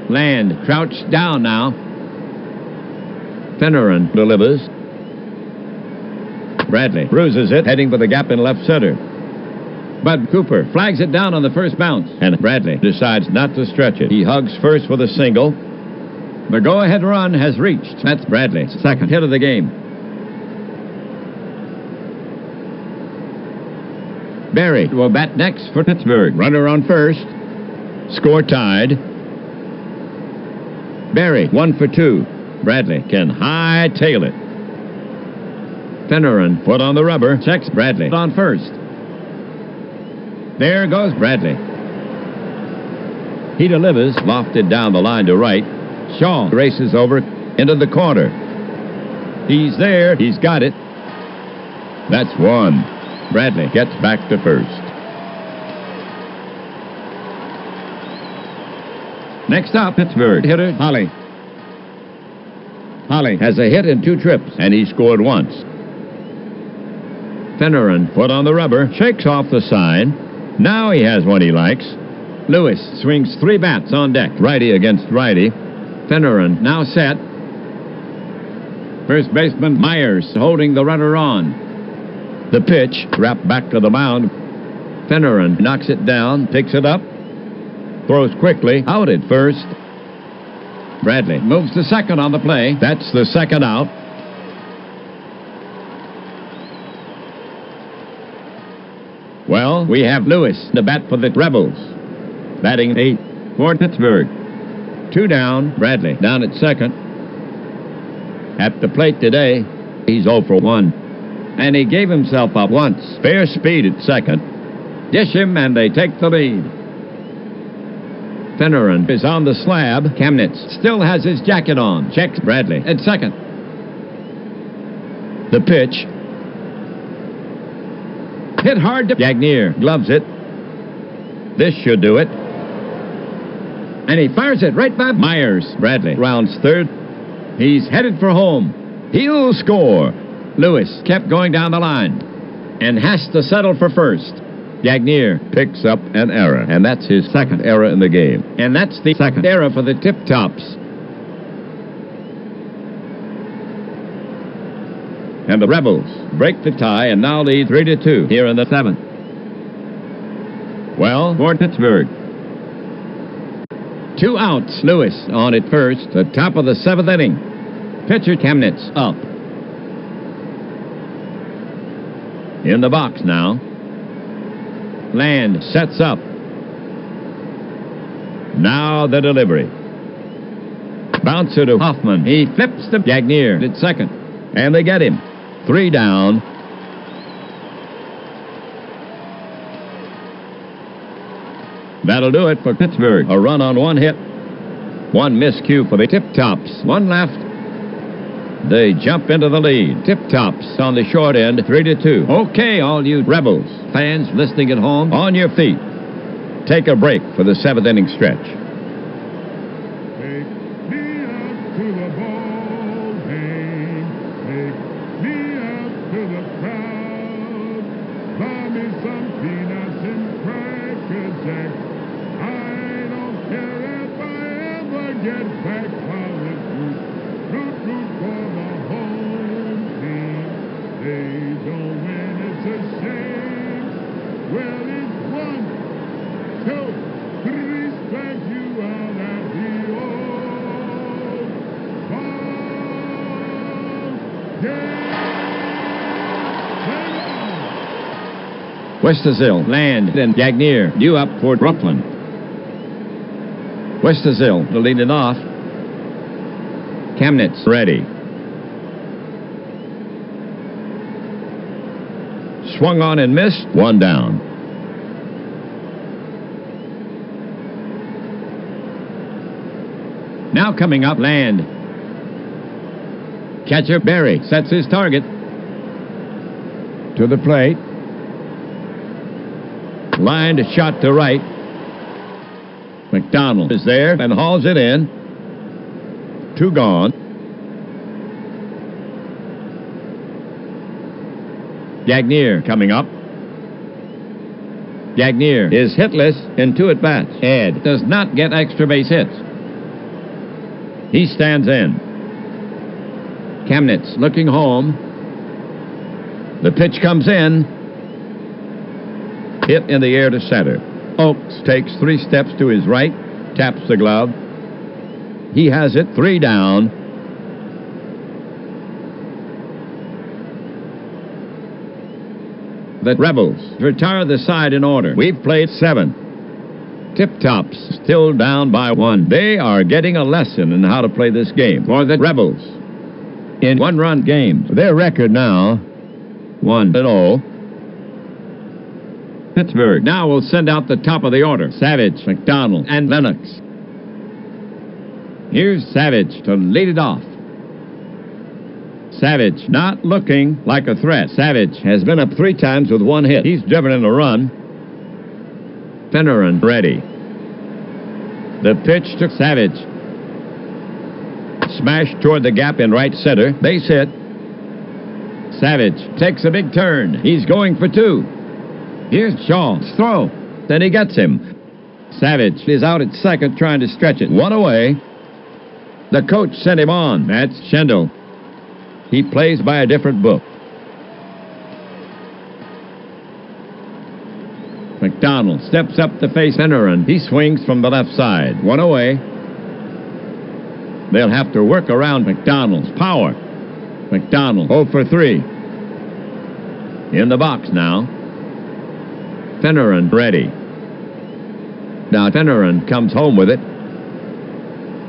Land crouched down now. Finneran delivers. Bradley bruises it, heading for the gap in left center. Bud Cooper flags it down on the first bounce, and Bradley decides not to stretch it. He hugs first with a single. The go-ahead run has reached. That's Bradley's second hit of the game. Berry will bat next for Pittsburgh. Runner on first. Score tied. Berry 1 for 2. Bradley can hightail it. Finneran foot on the rubber. Checks Bradley on first. There goes Bradley. He delivers, lofted down the line to right. Shaw races over into the corner. He's there. He's got it. That's one. Bradley gets back to first. Next up, Pittsburgh hitter Holly. Holly has a hit in 2 trips, and he scored once. Finneran, foot on the rubber, shakes off the sign. Now he has one he likes. Lewis swings 3 bats on deck, righty against righty. Finneran now set. First baseman Myers holding the runner on. The pitch, wrapped back to the mound. Finneran knocks it down, picks it up, throws quickly, out at first. Bradley moves to second on the play. That's the second out. Well, we have Lewis to bat for the Rebels. Batting 8 for Pittsburgh. 2 down. Bradley down at second. At the plate today, he's 0 for 1. And he gave himself up once. Fair speed at second. Dish him, and they take the lead. Finneran is on the slab. Kamnitz still has his jacket on. Checks Bradley at second. The pitch. Hit hard to Gagnier. Gloves it. This should do it. And he fires it right by Myers. Bradley rounds third. He's headed for home. He'll score. Lewis kept going down the line and has to settle for first. Gagnier picks up an error, and that's his second error in the game. And that's the second error for the Tip-Tops. And the Rebels break the tie and now lead 3-2 here in the 7th. Well, for Pittsburgh. 2 outs. Lewis on at first, the top of the 7th inning. Pitcher Kamnitz up. In the box now. Land sets up. Now the delivery. Bouncer to Hoffman. He flips to Gagnier at second. And they get him. 3 down. That'll do it for Pittsburgh. A run on 1 hit. 1 miscue for the Tip-Tops. 1 left. They jump into the lead. Tip-Tops on the short end, 3-2. Okay, all you Rebels fans listening at home, on your feet. Take a break for the 7th inning stretch. Take me out to the ball game. Take me out to the crowd. Buy me some peanuts and Cracker Jack. I don't care if I ever get back while it's root for the home team. They don't win, it's a shame. Well, it's 1, 2, 3 strike you out at the old ball game. Westersill, Land, and Gagnier due up for Brooklyn. Westersill to lead it off. Kamnitz ready. Swung on and missed. 1 down. Now coming up, Land. Catcher Berry sets his target. To the plate. Lined shot to right. McDonald is there and hauls it in. 2 gone. Gagnier coming up. Gagnier is hitless in 2 at-bats. Ed does not get extra base hits. He stands in. Chemnitz looking home. The pitch comes in. Hit in the air to center. Oakes takes 3 steps to his right, taps the glove. He has it, 3 down. The Rebels retire the side in order. We've played 7. Tip Tops still down by 1. They are getting a lesson in how to play this game for the Rebels. In 1-run games, their record now 1-0. Pittsburgh now will send out the top of the order. Savage, McDonald, and Lennox. Here's Savage to lead it off. Savage not looking like a threat. Savage has been up 3 times with 1 hit. He's driven in a run. Finneran ready. The pitch to Savage. Smash toward the gap in right center. Base hit. Savage takes a big turn. He's going for 2. Here's Shaw's throw. Then he gets him. Savage is out at second trying to stretch it. 1 away. The coach sent him on. That's Schendel. He plays by a different book. McDonald steps up to face Finneran. He swings from the left side. 1 away. They'll have to work around McDonald's power. McDonald 0 for 3. In the box now. Finneran ready. Now Finneran comes home with it.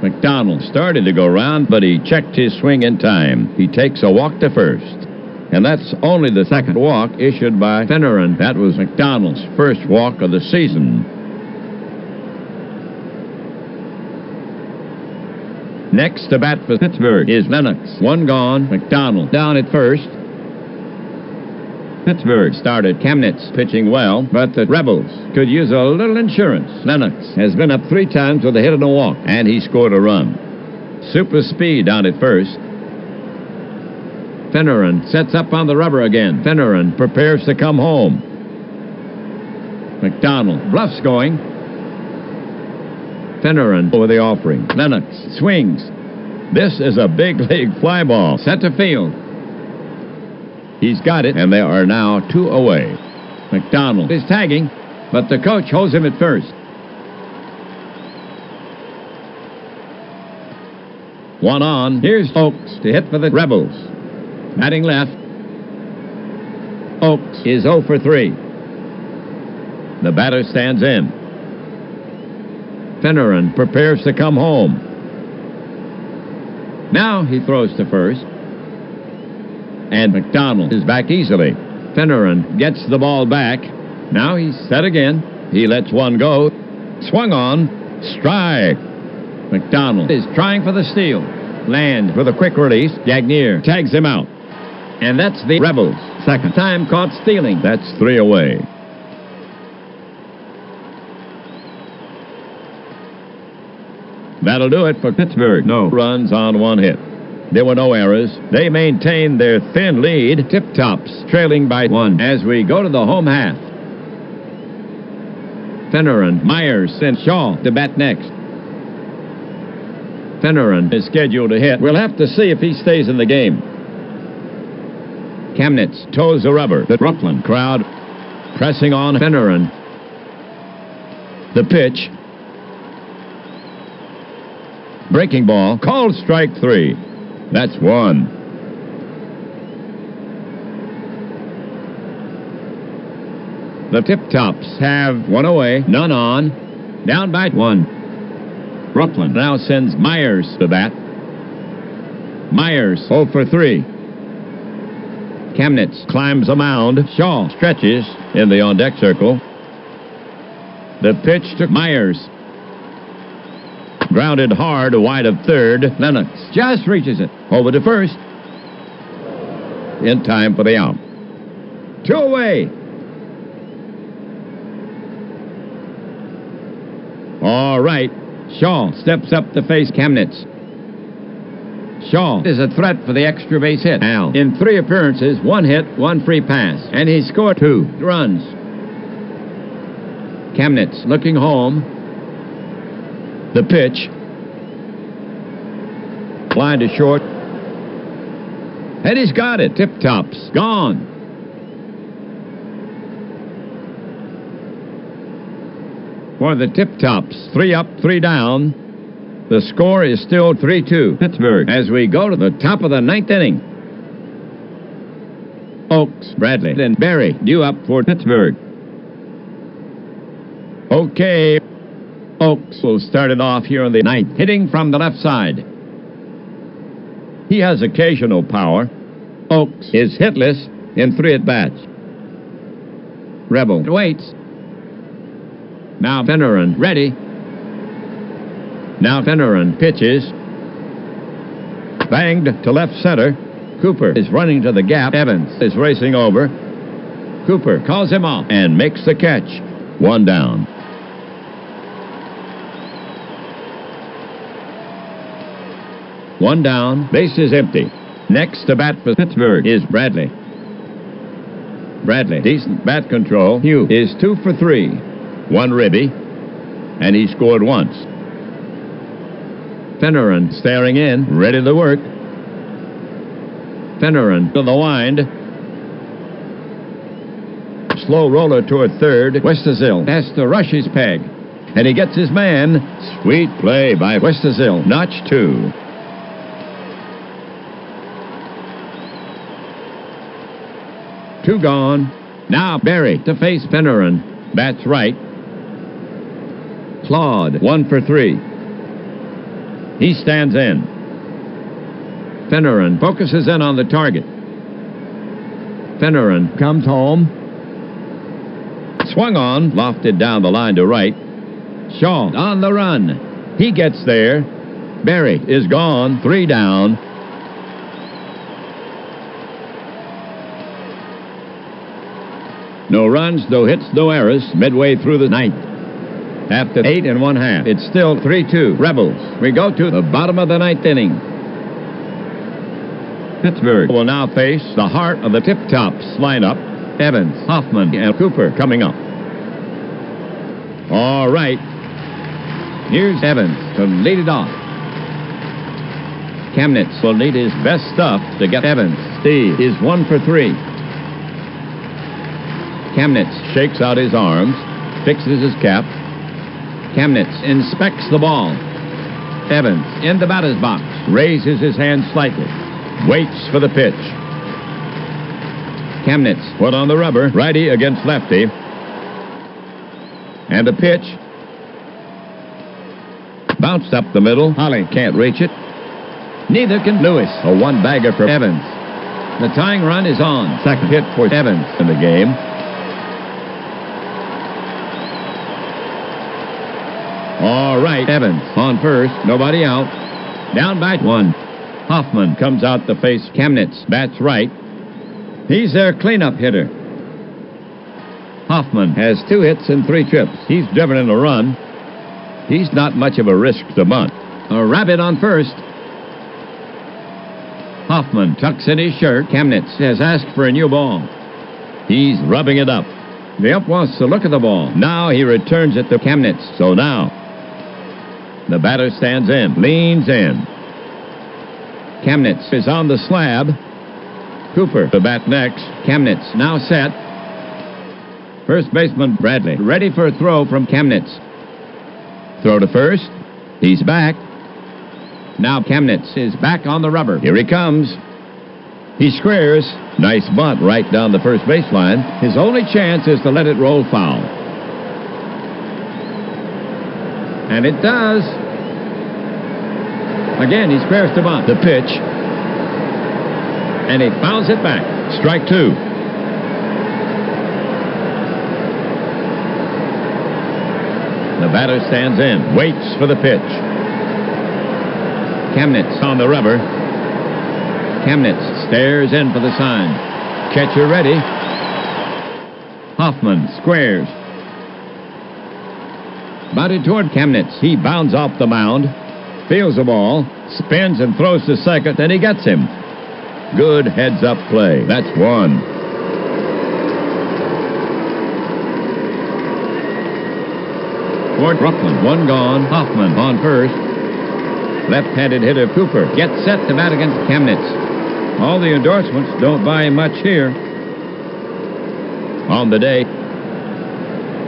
McDonald started to go round, but he checked his swing in time. He takes a walk to first. And that's only the 2nd walk issued by Finneran. That was McDonald's first walk of the season. Next to bat for Pittsburgh is Lennox. 1 gone. McDonald down at first. Pittsburgh started Chemnitz pitching well, but the Rebels could use a little insurance. Lennox has been up 3 times with a hit and a walk, and he scored a run. Super speed down at first. Finneran sets up on the rubber again. Finneran prepares to come home. McDonald bluffs going. Finneran over the offering. Lennox swings. This is a big league fly ball. Set to field. He's got it, and they are now 2 away. McDonald is tagging, but the coach holds him at first. 1 on. Here's Oakes to hit for the Rebels. Batting left. Oakes is 0 for 3. The batter stands in. Finneran prepares to come home. Now he throws to first. And McDonald is back easily. Finneran gets the ball back. Now he's set again. He lets 1 go. Swung on. Strike. McDonald is trying for the steal. Land with a quick release. Gagnier tags him out. And that's the Rebels' 2nd time caught stealing. That's 3 away. That'll do it for Pittsburgh. No runs on 1 hit. There were no errors. They maintained their thin lead. Tip Tops trailing by 1 as we go to the home half. Finneran, Myers, and Shaw to bat next. Finneran is scheduled to hit. We'll have to see if he stays in the game. Chemnitz toes the rubber. The Brooklyn crowd pressing on Finneran. The pitch. Breaking ball. Called strike 3. That's 1. The Tip Tops have 1 away, none on. Down by 1. Brooklyn now sends Myers to bat. Myers 0 for 3. Chemnitz climbs a mound. Shaw stretches in the on-deck circle. The pitch to Myers. Grounded hard wide of third. Lennox just reaches it. Over to first. In time for the out. 2 away. All right. Shaw steps up to face Chemnitz. Shaw is a threat for the extra base hit. Al, in 3 appearances, 1 hit, 1 free pass. And he scored 2 runs. Chemnitz looking home. The pitch. Line to short. And he's got it. Tip tops. Gone. For the Tip Tops, 3 up, 3 down. The score is still 3-2. Pittsburgh as we go to the top of the 9th inning. Oaks, Bradley, and Berry due up for Pittsburgh. Okay. Oaks will start it off here on the 9th, hitting from the left side. He has occasional power. Oaks is hitless in 3 at-bats. Rebel waits. Now Finneran ready. Now Finneran pitches. Banged to left center. Cooper is running to the gap. Evans is racing over. Cooper calls him off and makes the catch. 1 down. One down, base is empty. Next to bat for Pittsburgh is Bradley. Bradley, decent bat control. Hugh is 2 for 3. 1 ribby, and he scored once. Finneran staring in, ready to work. Finneran to the wind. Slow roller toward third. Westerzill has to rush his peg, and he gets his man. Sweet play by Westerzill. Notch 2. Two gone. Now Berry to face Finneran. Bats right. Claude, 1 for 3. He stands in. Finneran focuses in on the target. Finneran comes home. Swung on, lofted down the line to right. Shaw on the run. He gets there. Berry is gone, 3 down. No runs, no hits, no errors, midway through the 9th. After 8 1/2, it's still 3-2. Rebels. We go to the bottom of the 9th inning. Pittsburgh will now face the heart of the Tip Tops lineup. Evans, Hoffman, and Cooper coming up. All right. Here's Evans to lead it off. Chemnitz will need his best stuff to get Evans. Steve is 1 for 3. Chemnitz shakes out his arms, fixes his cap. Chemnitz inspects the ball. Evans in the batter's box, raises his hand slightly, waits for the pitch. Chemnitz put on the rubber, righty against lefty. And the pitch. Bounced up the middle. Holly can't reach it. Neither can Lewis. A 1-bagger for Evans. The tying run is on. Second hit for Evans in the game. All right, Evans on first, nobody out. Down by 1. Hoffman comes out to face Chemnitz, bats right. He's their cleanup hitter. Hoffman has 2 hits and 3 trips. He's driven in a run. He's not much of a risk to bunt. A rabbit on first. Hoffman tucks in his shirt. Chemnitz has asked for a new ball. He's rubbing it up. The ump wants to look at the ball. Now he returns it to Chemnitz. So now the batter stands in, leans in. Chemnitz is on the slab. Cooper to bat next. Chemnitz now set. First baseman Bradley ready for a throw from Chemnitz. Throw to first. He's back. Now Chemnitz is back on the rubber. Here he comes. He squares. Nice bunt right down the first baseline. His only chance is to let it roll foul. And it does. Again, he squares to bunt. The pitch. And he fouls it back. Strike 2. The batter stands in, waits for the pitch. Chemnitz on the rubber. Chemnitz stares in for the sign. Catcher ready. Hoffman squares. Batted toward Chemnitz. He bounds off the mound. Feels the ball. Spins and throws to second, and he gets him. Good heads-up play. That's 1. for Brooklyn. One gone. Hoffman on first. Left-handed hitter Cooper gets set to bat against Chemnitz. All the endorsements don't buy much here. On the day,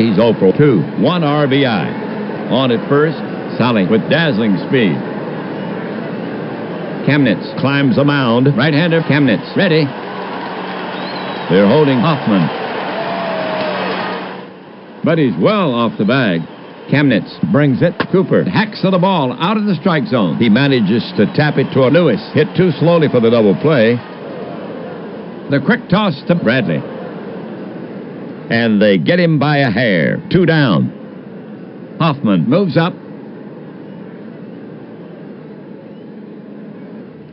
he's 0 for 2. 1 RBI. On at first, Solly with dazzling speed. Chemnitz climbs the mound. Right-hander Chemnitz ready. They're holding Hoffman. But he's well off the bag. Chemnitz brings it. Cooper hacks to the ball out of the strike zone. He manages to tap it toward Lewis. Hit too slowly for the double play. The quick toss to Bradley. And they get him by a hair. 2 down. Hoffman moves up.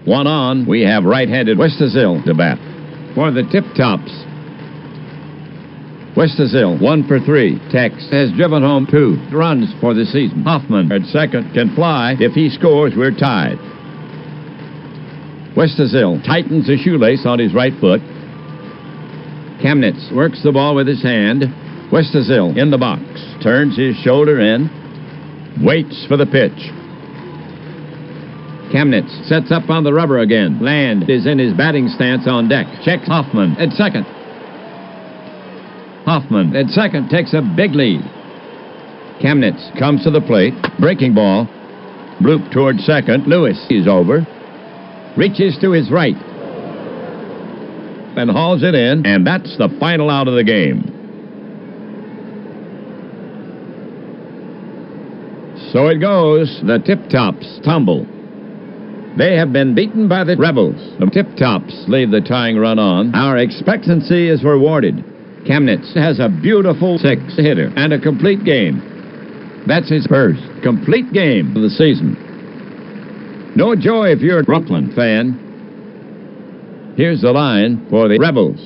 1 on. We have right-handed Westerzill to bat for the Tip-Tops. Westerzill 1 for 3. Tex has driven home 2 runs for the season. Hoffman at second can fly. If he scores, we're tied. Westerzill tightens a shoelace on his right foot. Chemnitz works the ball with his hand. Westerzill in the box. Turns his shoulder in. Waits for the pitch. Chemnitz sets up on the rubber again. Land is in his batting stance on deck. Checks Hoffman at second. Hoffman at second takes a big lead. Chemnitz comes to the plate. Breaking ball. Bloop toward second. Lewis is over. Reaches to his right. And hauls it in. And that's the final out of the game. So it goes. The Tip-Tops tumble. They have been beaten by the Rebels. The Tip-Tops leave the tying run on. Our expectancy is rewarded. Chemnitz has a beautiful 6-hitter and a complete game. That's his first complete game of the season. No joy if you're a Brooklyn fan. Here's the line for the Rebels.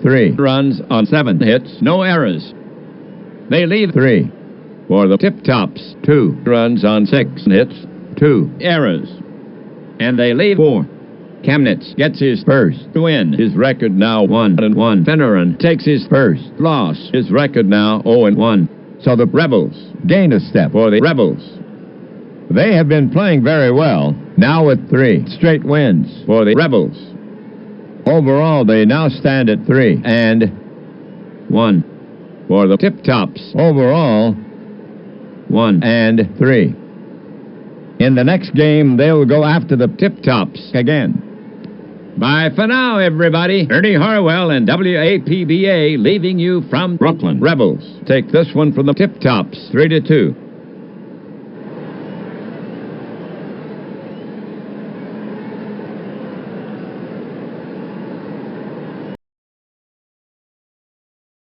3 runs on 7 hits, no errors. They leave 3. For the Tip-Tops, 2 runs on 6 hits, 2 errors. And they leave 4. Chemnitz gets his first win. His record now 1-1. Finneran takes his first loss. His record now 0-1. So the Rebels gain a step for the Rebels. They have been playing very well. Now with 3 straight wins for the Rebels. Overall, they now stand at 3-1 for the Tip-Tops. Overall, 1-3. In the next game, they'll go after the Tip-Tops again. Bye for now, everybody. Ernie Harwell and WAPBA leaving you from Brooklyn. Rebels take this one from the Tip-Tops, 3-2.